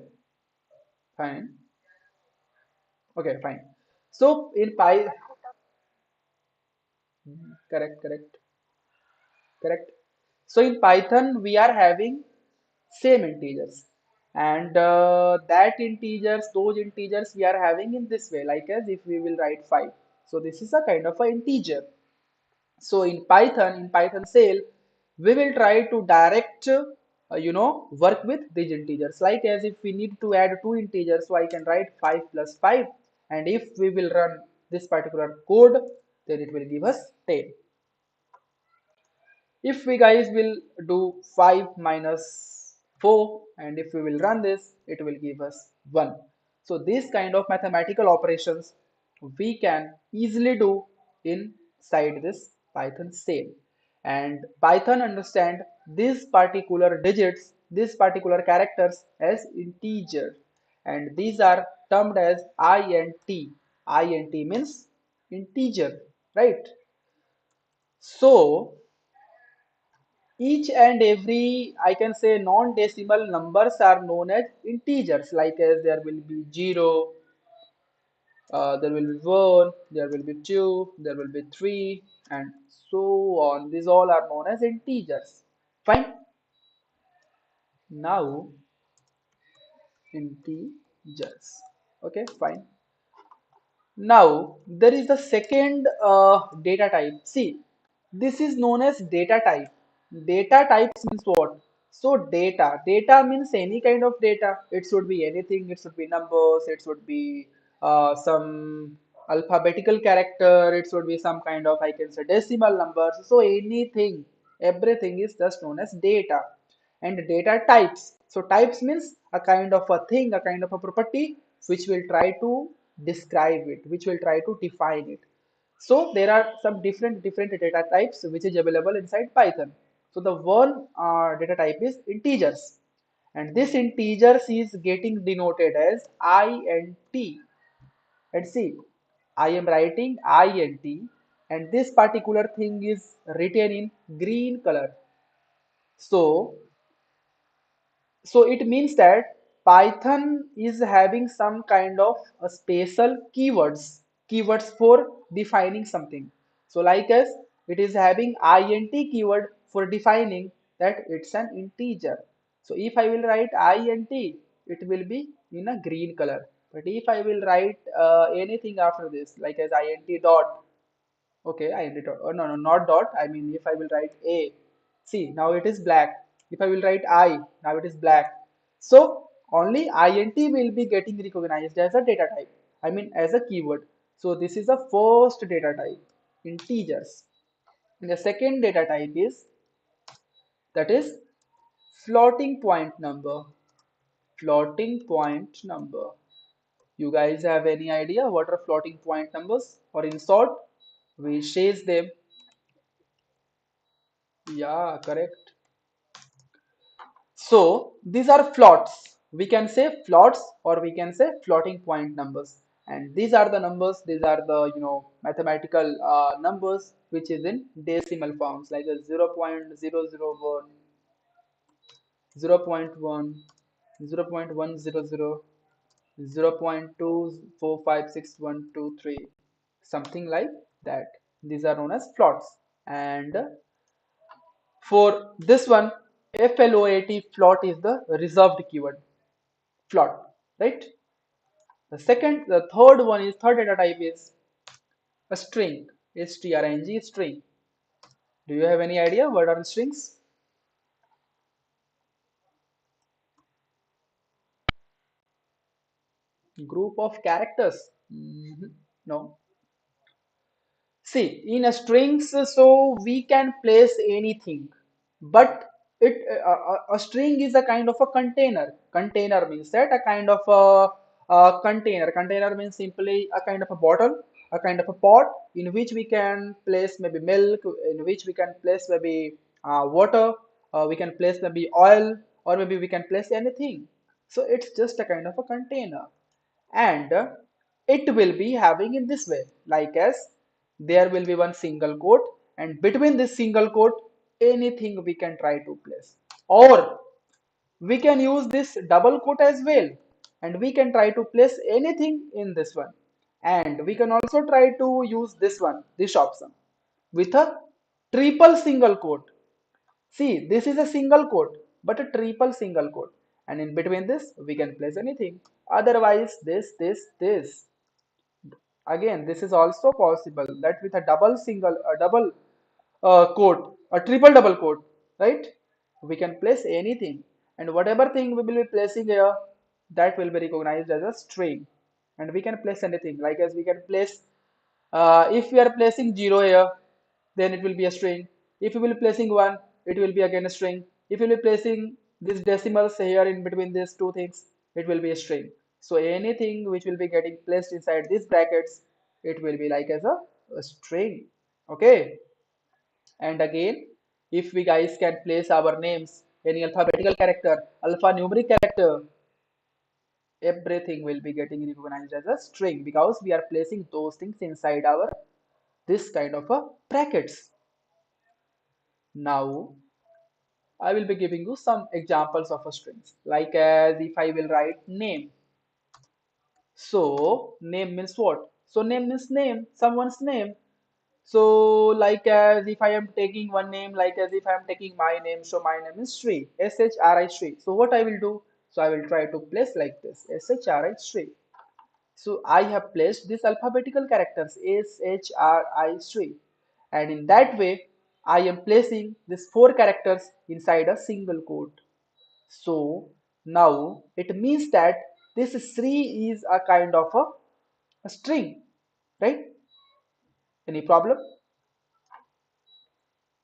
fine. Okay, fine. So in Py, correct, correct, correct. So in Python, we are having same integers, and those integers we are having in this way, like as if we will write 5. So this is a kind of an integer. So in Python shell, we will try to direct, work with these integers. Like as if we need to add two integers, so I can write 5 plus 5, and if we will run this particular code, then it will give us 10. If we guys will do 5 minus 4, and if we will run this, it will give us 1. So these kind of mathematical operations we can easily do inside this Python shell. And Python understand these particular digits, these particular characters as integer, and these are termed as int. Int means integer, right? So each and every, I can say, non-decimal numbers are known as integers, like as there will be 0, there will be 1, there will be 2, there will be 3, and so on. These all are known as integers. Fine. Now, integers. Okay, fine. Now, there is the second data type. See, this is known as data type. Data types means what? So, data means any kind of data. It should be anything. It should be numbers. It should be some alphabetical character. It should be some kind of, I can say, decimal numbers. So, anything, everything is just known as data. And data types. So, types means a kind of a thing, a kind of a property which will try to describe it, which will try to define it. So there are some different data types which is available inside Python. So the one data type is integers, and this integers is getting denoted as int. And see, I am writing int, and this particular thing is written in green color. So so it means that Python is having some kind of a special keywords for defining something. So like as it is having int keyword for defining that it's an integer. So if I will write int, it will be in a green color. But if I will write anything after this, like as int dot, okay, I did. Oh, no, no, not dot. I mean, if I will write A, see, now it is black. If I will write I, now it is black. So only int will be getting recognized as a data type. I mean, as a keyword. So this is the first data type, integers. And the second data type is, that is, floating point number. Floating point number. You guys have any idea what are floating point numbers? Or in short, we chase them. Yeah, correct. So these are floats. We can say floats or we can say floating point numbers. And these are the numbers, these are the mathematical numbers which is in decimal forms, like a 0.001, 0.1, 0.100, 0.2456123, something like that. These are known as floats. And for this one, float, float is the reserved keyword. Float, right? The third one is, third data type is a string, string, string. Do you have any idea what are strings? Group of characters. No. See, in a strings, so we can place anything, but a string is a kind of a container. Container means that a kind of a container. Container means simply a kind of a bottle, a kind of a pot in which we can place maybe milk, in which we can place maybe water, we can place maybe oil, or maybe we can place anything. So it's just a kind of a container, and it will be having in this way, like as there will be one single quote, and between this single quote anything we can try to place, or we can use this double quote as well, and we can try to place anything in this one. And we can also try to use this one, this option, with a triple single quote. See, this is a single quote, but a triple single quote. And in between this, we can place anything. Otherwise, this. Again, this is also possible that with a double single, a double quote, a triple double quote, right? We can place anything. And whatever thing we will be placing here, that will be recognized as a string. And we can place anything, like as we can place, if we are placing 0 here, then it will be a string. If we will be placing 1, it will be again a string. If we will be placing these decimals here in between these two things, it will be a string. So anything which will be getting placed inside these brackets, it will be like as a string. Okay. And again, if we guys can place our names any alphabetical character, alphanumeric character, everything will be getting recognized as a string because we are placing those things inside our this kind of a brackets. Now I will be giving you some examples of a strings, like as if I will write name. So name means what? So name means name, someone's name. So like as if I am taking one name, like as if I am taking my name, so my name is Sri, SHRI Sri. So what I will do? So I will try to place like this, SHRI Sri. So I have placed these alphabetical characters SHRI Sri, and in that way I am placing these four characters inside a single quote. So now it means that this Sri is a kind of a string, right? Any problem?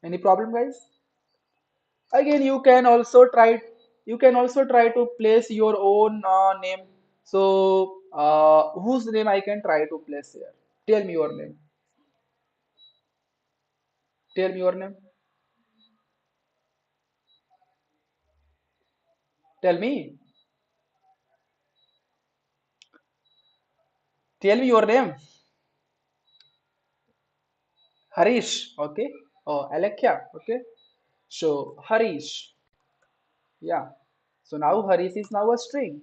Any problem, guys? Again, you can also try to place your own name. So whose name I can try to place here? Tell me your name. Tell me your name. Tell me. Tell me your name. Harish. Okay. Oh, Alekia. Okay. So Harish. Yeah. So now Harish is now a string.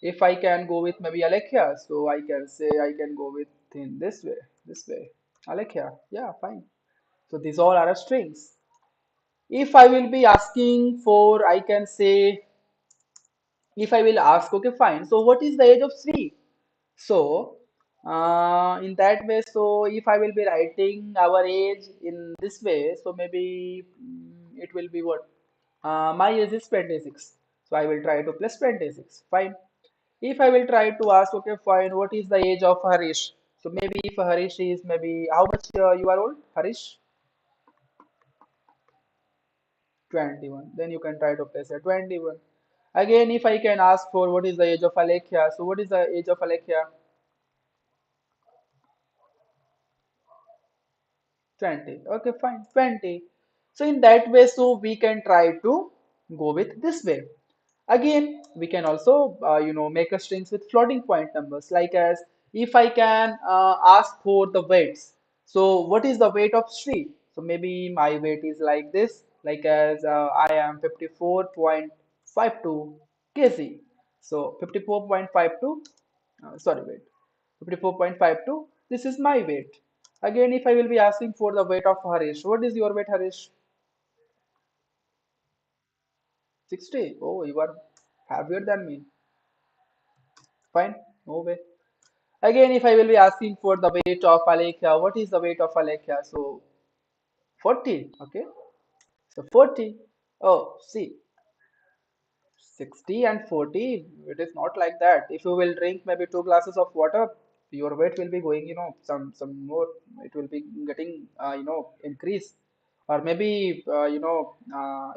If I can go with maybe Alekia, so I can say I can go with in this way. This way. Alekia. Yeah, fine. So these all are strings. If I will be asking for, I can say, if I will ask, okay, fine. So what is the age of Sri? So in that way, so if I will be writing our age in this way, so maybe it will be what? My age is 26. So I will try to plus 26. Fine. If I will try to ask, okay, fine, what is the age of Harish? So maybe if Harish is maybe how much you are old, Harish? 21. Then you can try to place a 21. Again, if I can ask for what is the age of Alekhya, so what is the age of Alekhya? 20. Okay, fine, 20. So in that way, so we can try to go with this way. Again, we can also, make a strings with floating point numbers, like as if I can ask for the weights. So what is the weight of Sri? So maybe my weight is like this, like as I am 54.52 kg. So 54.52, sorry, wait, 54.52. This is my weight. Again, if I will be asking for the weight of Harish, what is your weight, Harish? 60. Oh, you are heavier than me. Fine, no way. Again, if I will be asking for the weight of Alekhya, what is the weight of Alekhya? So 40, okay. So 40. Oh, see, 60 and 40, it is not like that. If you will drink maybe two glasses of water, your weight will be going, some more, it will be getting, increase. Or maybe,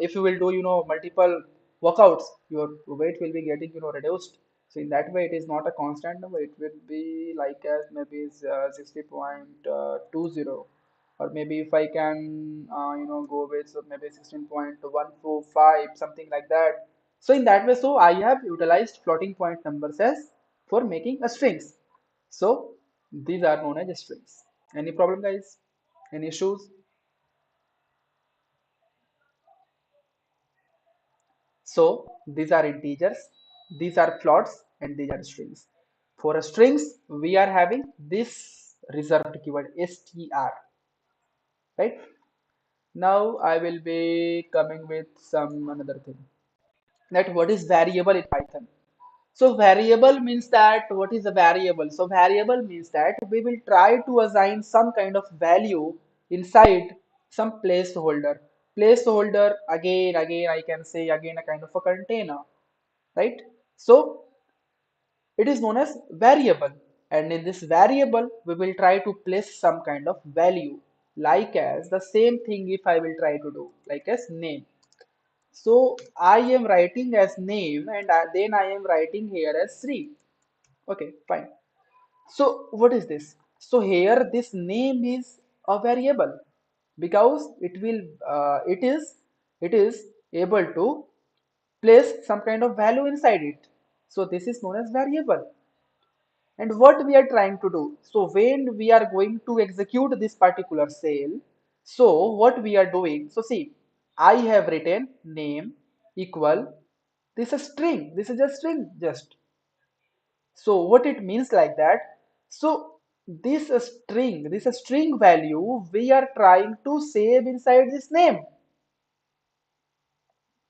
if you will do, multiple workouts, your weight will be getting, reduced. So in that way, it is not a constant number. It will be like as maybe 60.20, or maybe if I can go with so maybe 16.145, something like that. So in that way, so I have utilized floating point numbers as for making a strings. So these are known as strings. Any problem, guys? Any issues? So these are integers, these are floats, and these are strings. For strings, we are having this reserved keyword str, right? Now I will be coming with some another thing, that what is variable in Python. So variable means that what is a variable? So variable means that we will try to assign some kind of value inside some placeholder. Placeholder, again I can say again a kind of a container, right? So it is known as variable, and in this variable we will try to place some kind of value, like as the same thing if I will try to do like as name. So I am writing as name, and then I am writing here as Sri. Okay, fine. So what is this? So here this name is a variable because it is able to place some kind of value inside it. So this is known as variable. And what we are trying to do? So when we are going to execute this particular cell, so what we are doing? So see, I have written name equal this is string. This is a string just. So what it means like that? So this string value we are trying to save inside this name,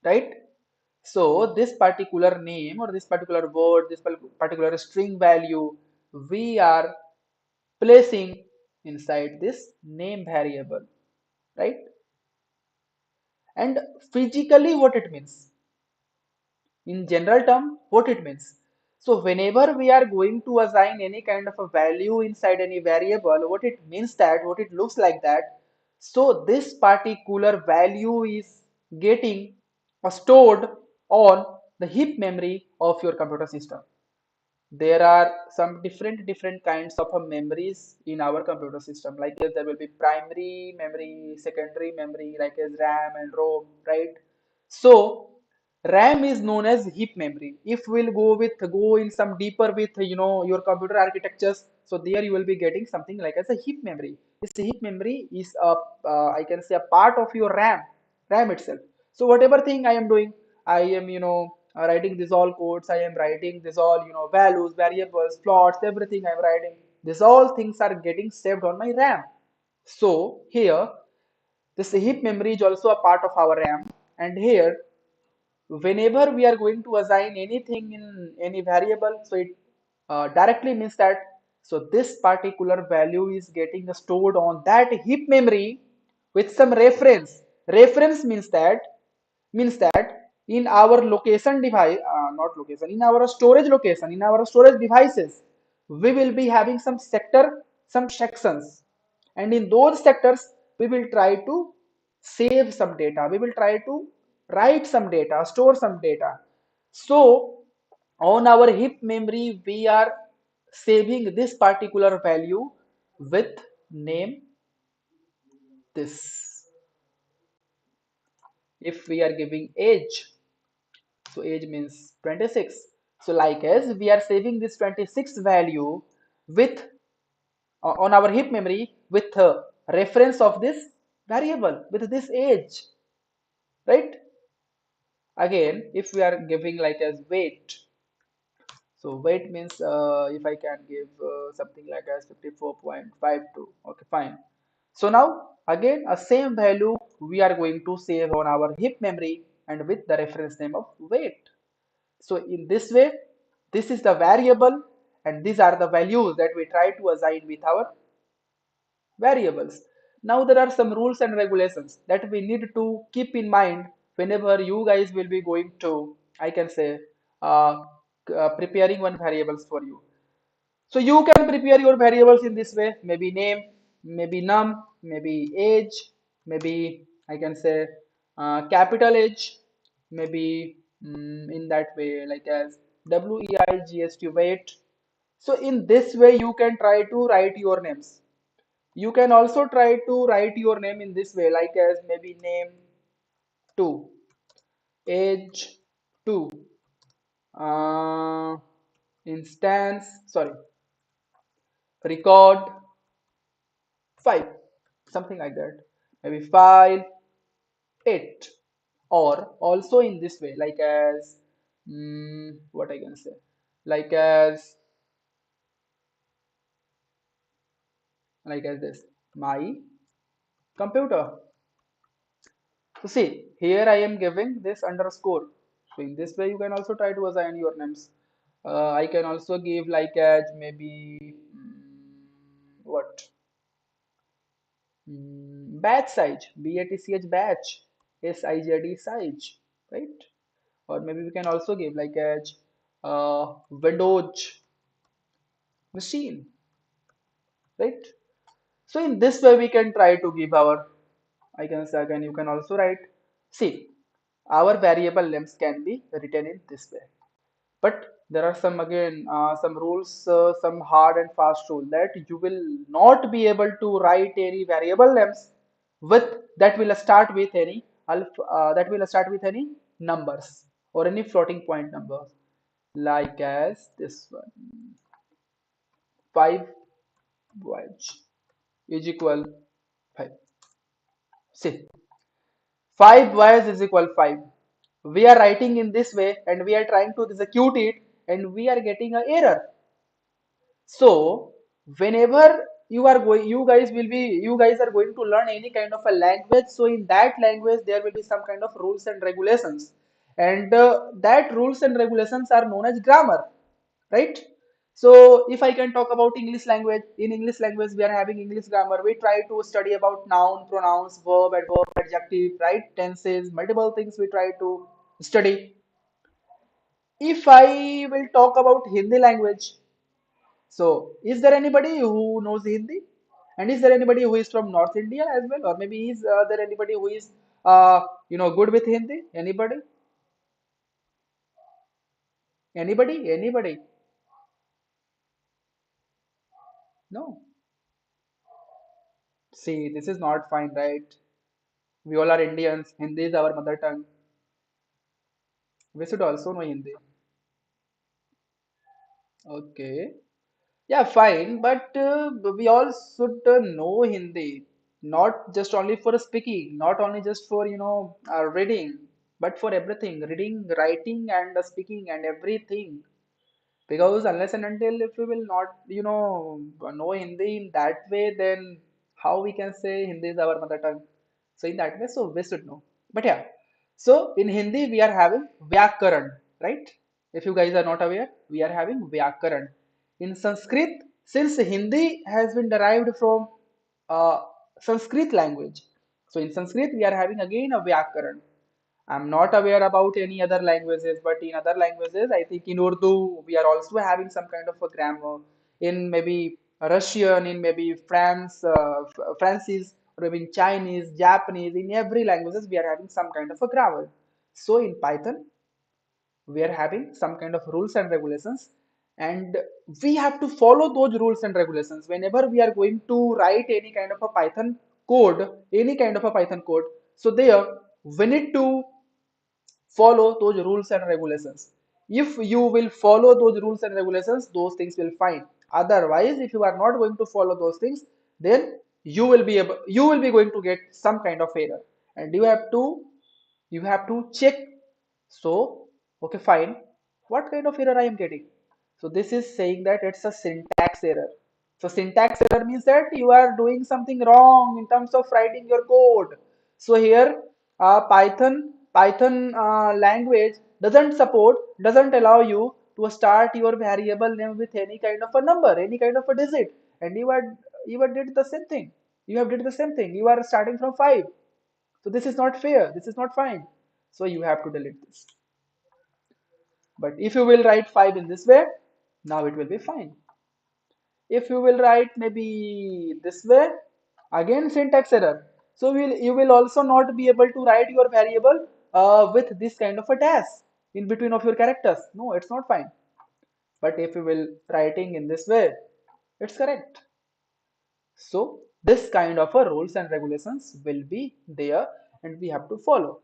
right? So this particular name or this particular word, this particular string value, we are placing inside this name variable, right? And physically what it means? In general term, what it means? So whenever we are going to assign any kind of a value inside any variable, what it means that, what it looks like that, so this particular value is getting stored on the heap memory of your computer system. There are some different kinds of memories in our computer system, like there will be primary memory, secondary memory, like as RAM and ROM, right? So RAM is known as heap memory. If we'll go in some deeper with your computer architectures, so there you will be getting something like as a heap memory. This heap memory is a I can say a part of your RAM itself. So whatever thing I am doing, I am writing this all codes, I am writing this all values, variables, plots, everything I am writing. These all things are getting saved on my RAM. So here this heap memory is also a part of our RAM, and here whenever we are going to assign anything in any variable, so it directly means that so this particular value is getting stored on that heap memory with some reference. Reference means that in our location device, not location, in our storage location, in our storage devices, we will be having some sector, some sections, and in those sectors we will try to save some data, we will try to write some data, store some data. So on our heap memory we are saving this particular value with name this. If we are giving age, so age means 26, so like as we are saving this 26 value with on our heap memory with reference of this variable with this age, right? Again, if we are giving like as weight, so weight means if I can give something like as 54.52, okay, fine. So now again a same value we are going to save on our heap memory and with the reference name of weight. So in this way, this is the variable and these are the values that we try to assign with our variables. Now there are some rules and regulations that we need to keep in mind whenever you guys will be going to, I can say, uh, preparing one variables for you. So you can prepare your variables in this way, maybe name, maybe num, maybe age, maybe I can say capital H, maybe in that way like as WEIGST weight. So in this way you can try to write your names. You can also try to write your name in this way like as maybe name 2, age 2, uh, instance, sorry, record 5, something like that, maybe file 8, or also in this way like as what I can say, like as like as this, my computer. So see, here I am giving this underscore. So in this way, you can also try to assign your names. I can also give like as maybe what batch size, batch batch, sized size, right? Or maybe we can also give like as Windows machine, right? So in this way, we can try to give our, I can say again, you can also write, see, our variable names can be written in this way. But there are some again some rules, some hard and fast rule that you will not be able to write any variable names with that will start with any that will start with any numbers or any floating point numbers, like as this one, 5 is equal 5. See, 5 is equal 5. We are writing in this way and we are trying to execute it and we are getting an error. So whenever you guys are going to learn any kind of a language. So in that language there will be some kind of rules and regulations, and that rules and regulations are known as grammar, right? So if I can talk about English language, in English language we are having English grammar. We try to study about noun, pronouns, verb, adjective, right? Tenses, multiple things we try to study. If I will talk about Hindi language, so, is there anybody who knows Hindi? And is there anybody who is from North India as well? Or maybe is there anybody who is good with Hindi? Anybody? Anybody? Anybody? No. See, this is not fine, right? We all are Indians. Hindi is our mother tongue. We should also know Hindi. Okay. Yeah, fine, but we all should know Hindi, not just only for speaking, not only just for reading, but for everything, reading, writing, and speaking, and everything. Because unless and until if we will not, know Hindi in that way, then how we can say Hindi is our mother tongue? So in that way, so we should know. But yeah, so in Hindi we are having Vyakaran, right? If you guys are not aware, we are having Vyakaran. In Sanskrit, since Hindi has been derived from Sanskrit language, so in Sanskrit we are having again a Vyakaran. I'm not aware about any other languages, but in other languages, I think in Urdu, we are also having some kind of a grammar. In maybe Russian, in maybe Francis, or maybe in Chinese, Japanese, in every languages, we are having some kind of a grammar. So in Python, we are having some kind of rules and regulations, and we have to follow those rules and regulations whenever we are going to write any kind of a Python code, any kind of a Python code. So there, we need to follow those rules and regulations. If you will follow those rules and regulations, those things will fine. Otherwise, if you are not going to follow those things, then you will be going to get some kind of error, and you have to check. So, okay, fine. What kind of error I am getting? So this is saying that it's a syntax error. So syntax error means that you are doing something wrong in terms of writing your code. So here, Python language doesn't allow you to start your variable name with any kind of a number, any kind of a digit, and you are did the same thing. You have did the same thing. You are starting from 5. So this is not fair. This is not fine. So you have to delete this. But if you will write 5 in this way, now it will be fine. If you will write maybe this way, again syntax error. So you will also not be able to write your variable with this kind of a dash in between of your characters. No, it's not fine. But if you will writing in this way, it's correct. So this kind of a rules and regulations will be there and we have to follow.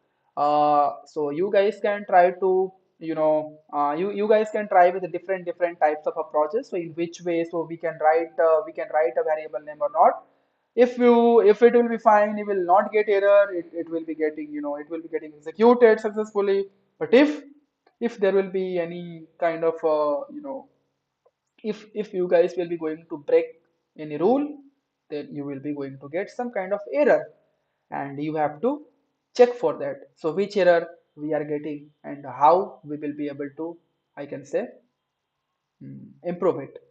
So you guys can try to you guys can try with the different types of approaches. So in which way so we can write a variable name or not. If it will be fine, you will not get error. It will be getting it will be getting executed successfully. But if there will be any kind of if you guys will be going to break any rule, then you will be going to get some kind of error, and you have to check for that. So which error we are getting and how we will be able to, I can say, improve it.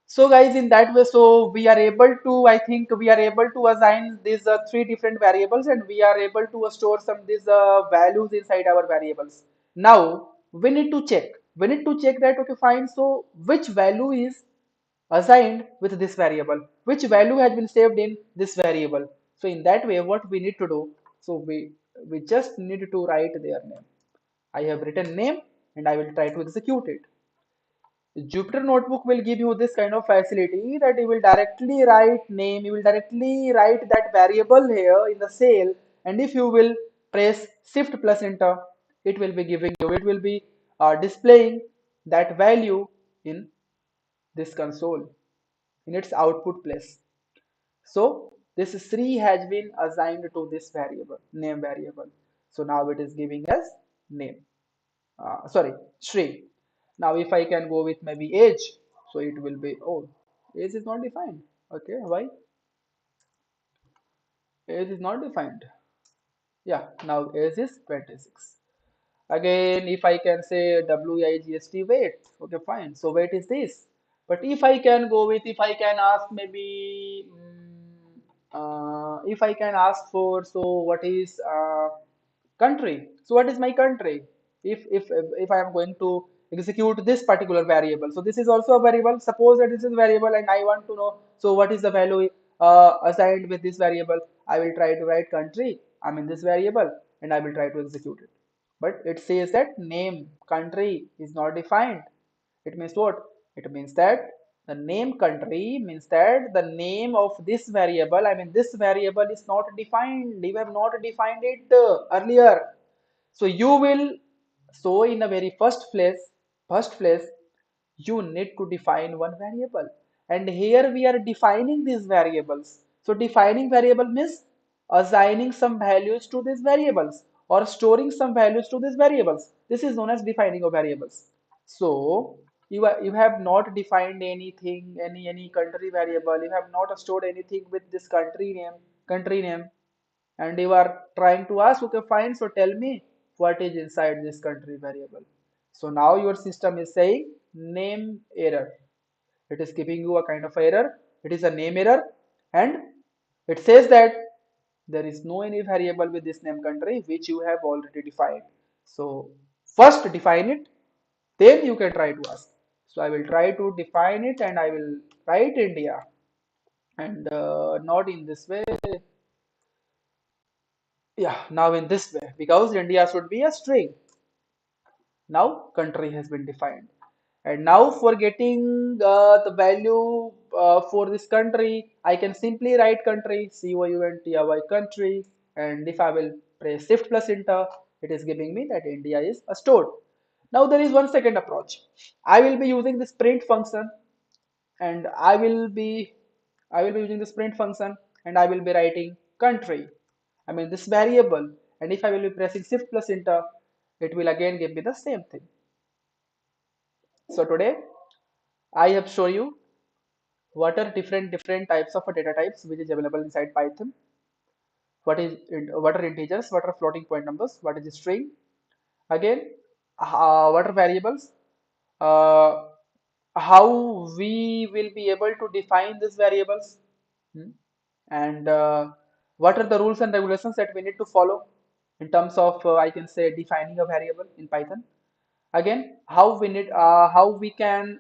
So guys, in that way, so we are able to, I think we are able to assign these three different variables, and we are able to store some these values inside our variables. Now we need to check. We need to check that, okay, fine. So which value is assigned with this variable? Which value has been saved in this variable? So in that way, what we need to do? So we just need to write their name. I have written name, and I will try to execute it. Jupyter Notebook will give you this kind of facility that you will directly write name, you will directly write that variable here in the cell, and if you will press Shift plus Enter, it will be giving you, it will be displaying that value in this console, in its output place. So this Sri has been assigned to this variable, name variable. So now it is giving us name. Sorry, Sri. Now if I can go with maybe age, so it will be, oh, age is not defined. Okay, why? Age is not defined. Yeah, now age is 26. Again, if I can say WIGST weight, okay, fine. So weight is this. But if I can go with, if I can ask maybe, if I can ask for, so what is country? So what is my country? If I am going to execute this particular variable, so this is also a variable. Suppose that this is a variable, and I want to know, so what is the value assigned with this variable? I will try to write country. I'm in this variable, and I will try to execute it. But it says that name country is not defined. It means what? It means that the name country means that the name of this variable, I mean this variable is not defined. You have not defined it earlier. So you will, so in the very first place, you need to define one variable. And here we are defining these variables. So defining variable means assigning some values to these variables or storing some values to these variables. This is known as defining of variables. So you have not defined anything, any country variable. You have not stored anything with this country name, and you are trying to ask, okay, fine, so tell me what is inside this country variable. So now your system is saying name error. It is giving you a kind of error. It is a name error, and it says that there is no any variable with this name country which you have already defined. So first define it, then you can try to ask. So I will try to define it, and I will write India, and not in this way. Yeah, now in this way, because India should be a string. Now country has been defined. And now for getting the value for this country, I can simply write country, COUNTRY country. And if I will press Shift plus Enter, it is giving me that India is stored. Now there is one second approach. I will be using this print function, and I will be using this print function, and I will be writing country, I mean this variable. And if I will be pressing Shift plus Enter, it will again give me the same thing. So today I have shown you what are different types of data types which is available inside Python. What are integers, what are floating point numbers, what is string, again what are variables, uh, how we will be able to define these variables, hmm, and what are the rules and regulations that we need to follow in terms of I can say defining a variable in Python. Again, how we can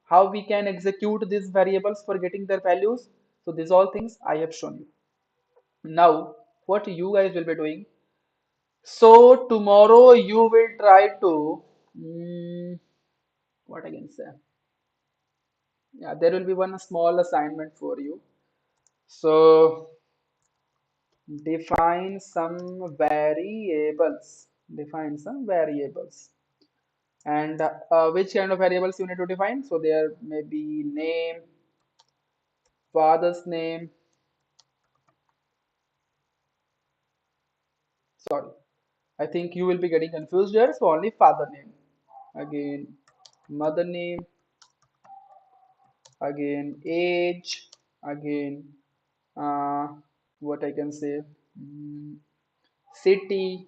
execute these variables for getting their values. So these all things I have shown you. Now what you guys will be doing, so tomorrow you will try to, what I can say, yeah, there will be one small assignment for you. So define some variables, and which kind of variables you need to define. So there may be name, father's name, sorry, I think you will be getting confused here. So only father name, again mother name, again age, again, uh, what I can say, city,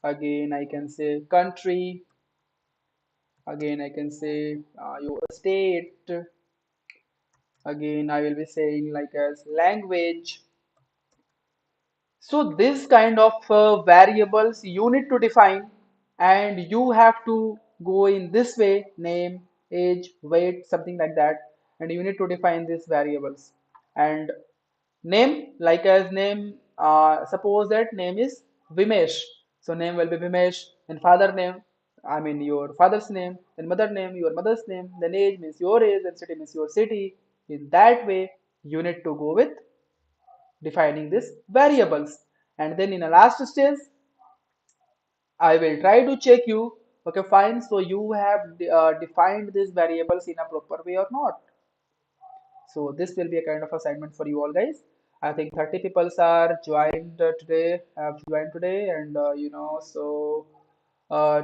again I can say country, again I can say your state, again I will be saying like as language. So this kind of variables you need to define, and you have to go in this way: name, age, weight, something like that, and you need to define these variables. And name, like as name, suppose that name is Vimesh, so name will be Vimesh, and father name, I mean your father's name, then mother name, your mother's name, then age means your age, and city means your city. In that way you need to go with defining these variables. And then in the last stage I will try to check you, okay fine, so you have defined these variables in a proper way or not. So this will be a kind of assignment for you all guys. I think 30 people are joined today, have joined today, and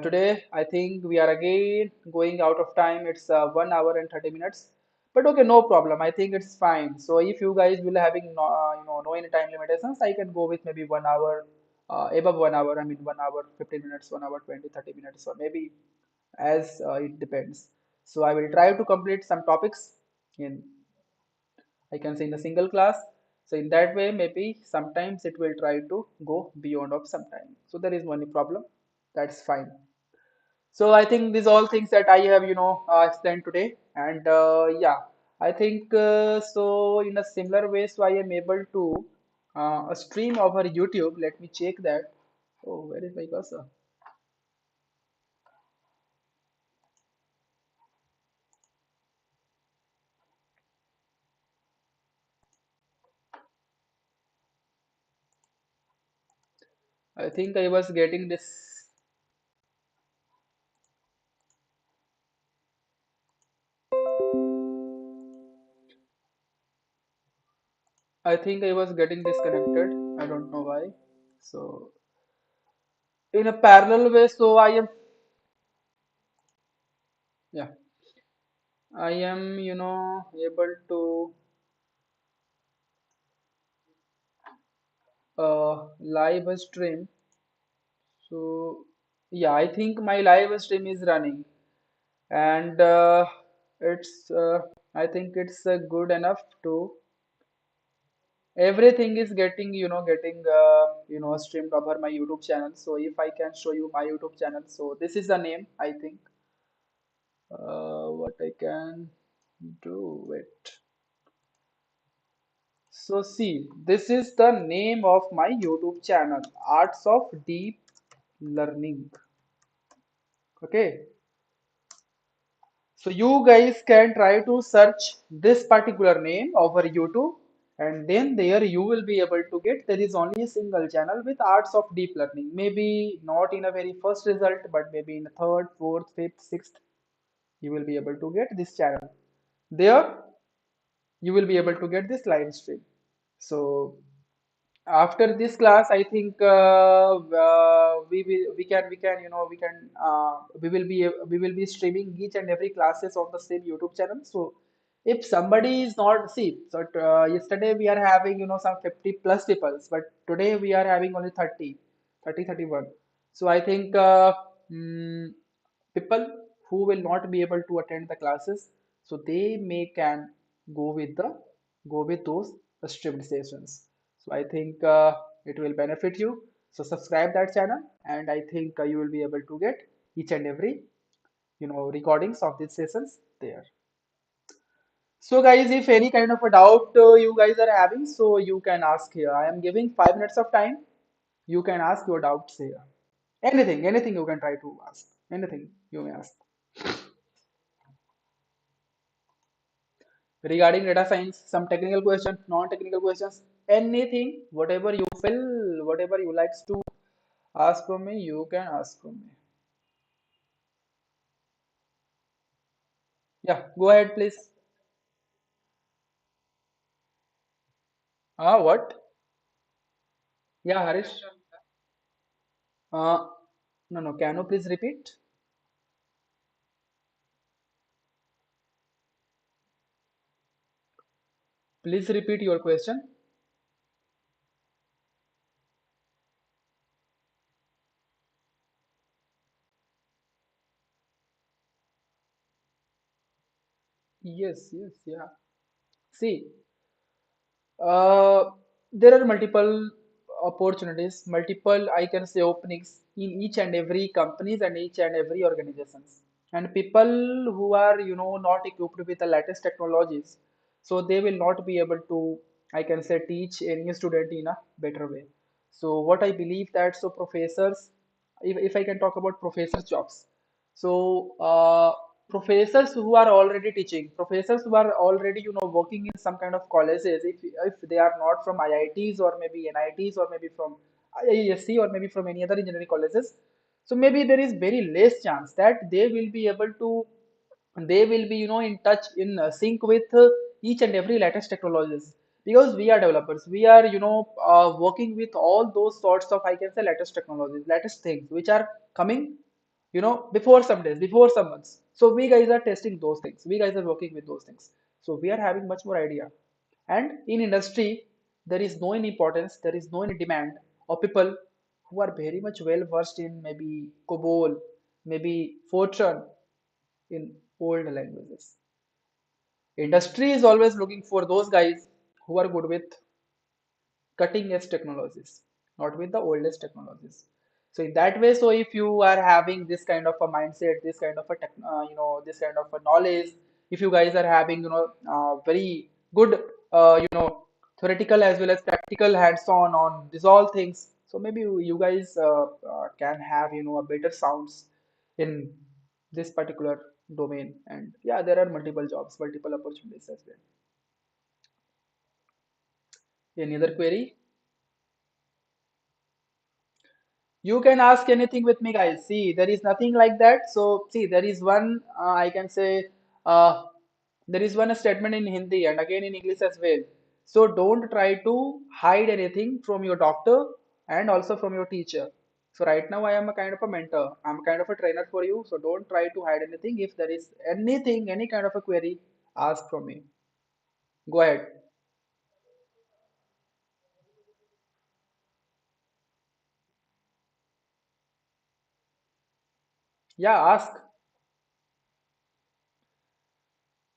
today I think we are again going out of time. It's 1 hour and 30 minutes. But okay, no problem. I think it's fine. So if you guys will having no any time limitations, I can go with maybe 1 hour, above 1 hour. I mean 1 hour 15 minutes, 1 hour 20 30 minutes, or maybe as it depends. So I will try to complete some topics in, I can say, in a single class. So in that way, maybe sometimes it will try to go beyond of some time. So there is no any problem. That's fine. So I think these all things that I have, explained today. And yeah, I think so in a similar way, so I am able to stream over YouTube. Let me check that. Oh, where is my cursor? I think I was getting this. I think I was getting disconnected. I don't know why. So in a parallel way, so I am, yeah, I am, able to live stream. So yeah, I think my live stream is running, and it's, I think it's good enough to, everything is getting, streamed over my YouTube channel. So if I can show you my YouTube channel, so this is the name, I think. What I can do it. So see, this is the name of my YouTube channel, Arts of Deep Learning. Okay. So you guys can try to search this particular name over YouTube, and then there you will be able to get, there is only a single channel with Arts of Deep Learning. Maybe not in a very first result, but maybe in a third, fourth, fifth, sixth, you will be able to get this channel. There you will be able to get this live stream. So after this class, I think we can we will be streaming each and every classes on the same YouTube channel. So if somebody is not, see, so yesterday we are having some 50 plus people, but today we are having only 31. So I think people who will not be able to attend the classes, so they may can go with the go with those streamed sessions. So I think it will benefit you. So subscribe that channel, and I think you will be able to get each and every recordings of these sessions there. So guys, if any kind of a doubt you guys are having, so you can ask here. I am giving 5 minutes of time. You can ask your doubts here. Anything you can try to ask. Anything you may ask. Regarding data science, some technical questions, non-technical questions, anything, whatever you feel, whatever you likes to ask from me, you can ask from me. Yeah, go ahead, please. What? Yeah, Harish. Uh, no, can you please repeat? Please repeat your question. Yes, yes, yeah. See, Uh, there are multiple opportunities, multiple, I can say, openings in each and every companies and each and every organizations. And people who are, not equipped with the latest technologies, so they will not be able to, I can say, teach any student in a better way. So what I believe that so professors, if I can talk about professors' jobs, so professors who are already teaching, professors who are already working in some kind of colleges, if they are not from IITs or maybe NITs or maybe from IISc or maybe from any other engineering colleges, so maybe there is very less chance that they will be able to, they will be in touch in sync with each and every latest technologies, because we are developers, we are working with all those sorts of, I can say, latest technologies, latest things which are coming before some days, before some months. So we guys are testing those things, we guys are working with those things, so we are having much more idea. And in industry there is no any importance, there is no any demand of people who are very much well versed in maybe COBOL, maybe Fortran, in old languages. Industry is always looking for those guys who are good with cutting edge technologies, not with the oldest technologies. So in that way, so if you are having this kind of a mindset, this kind of a this kind of a knowledge, if you guys are having very good theoretical as well as practical hands-on on these all things, so maybe you guys can have a better sounds in this particular domain. And yeah, there are multiple jobs, multiple opportunities as well. Any other query? You can ask anything with me, guys. See, there is nothing like that. So, see, there is one, I can say, uh, there is one statement in Hindi and again in English as well. So, don't try to hide anything from your doctor and also from your teacher. So, right now, I am a kind of a mentor. I'm kind of a trainer for you. So, don't try to hide anything. If there is anything, any kind of a query, ask from me. Go ahead. Yeah, ask.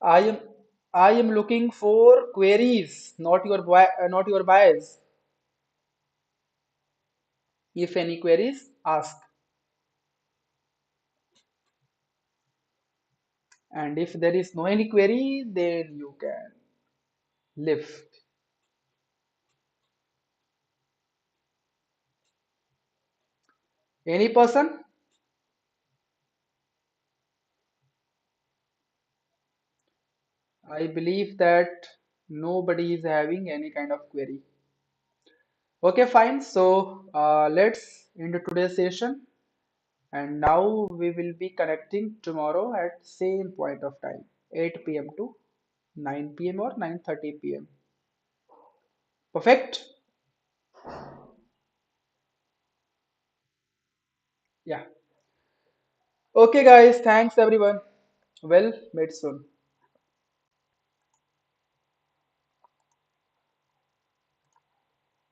I am I am looking for queries, not your bias. If any queries, ask. And if there is no any query, then you can leave. Any person, I believe that nobody is having any kind of query. Okay, fine. So let's into today's session. And now we will be connecting tomorrow at same point of time, 8 p.m. to 9 p.m. or 9:30 p.m. Perfect? Yeah. Okay, guys. Thanks, everyone. Well, meet soon.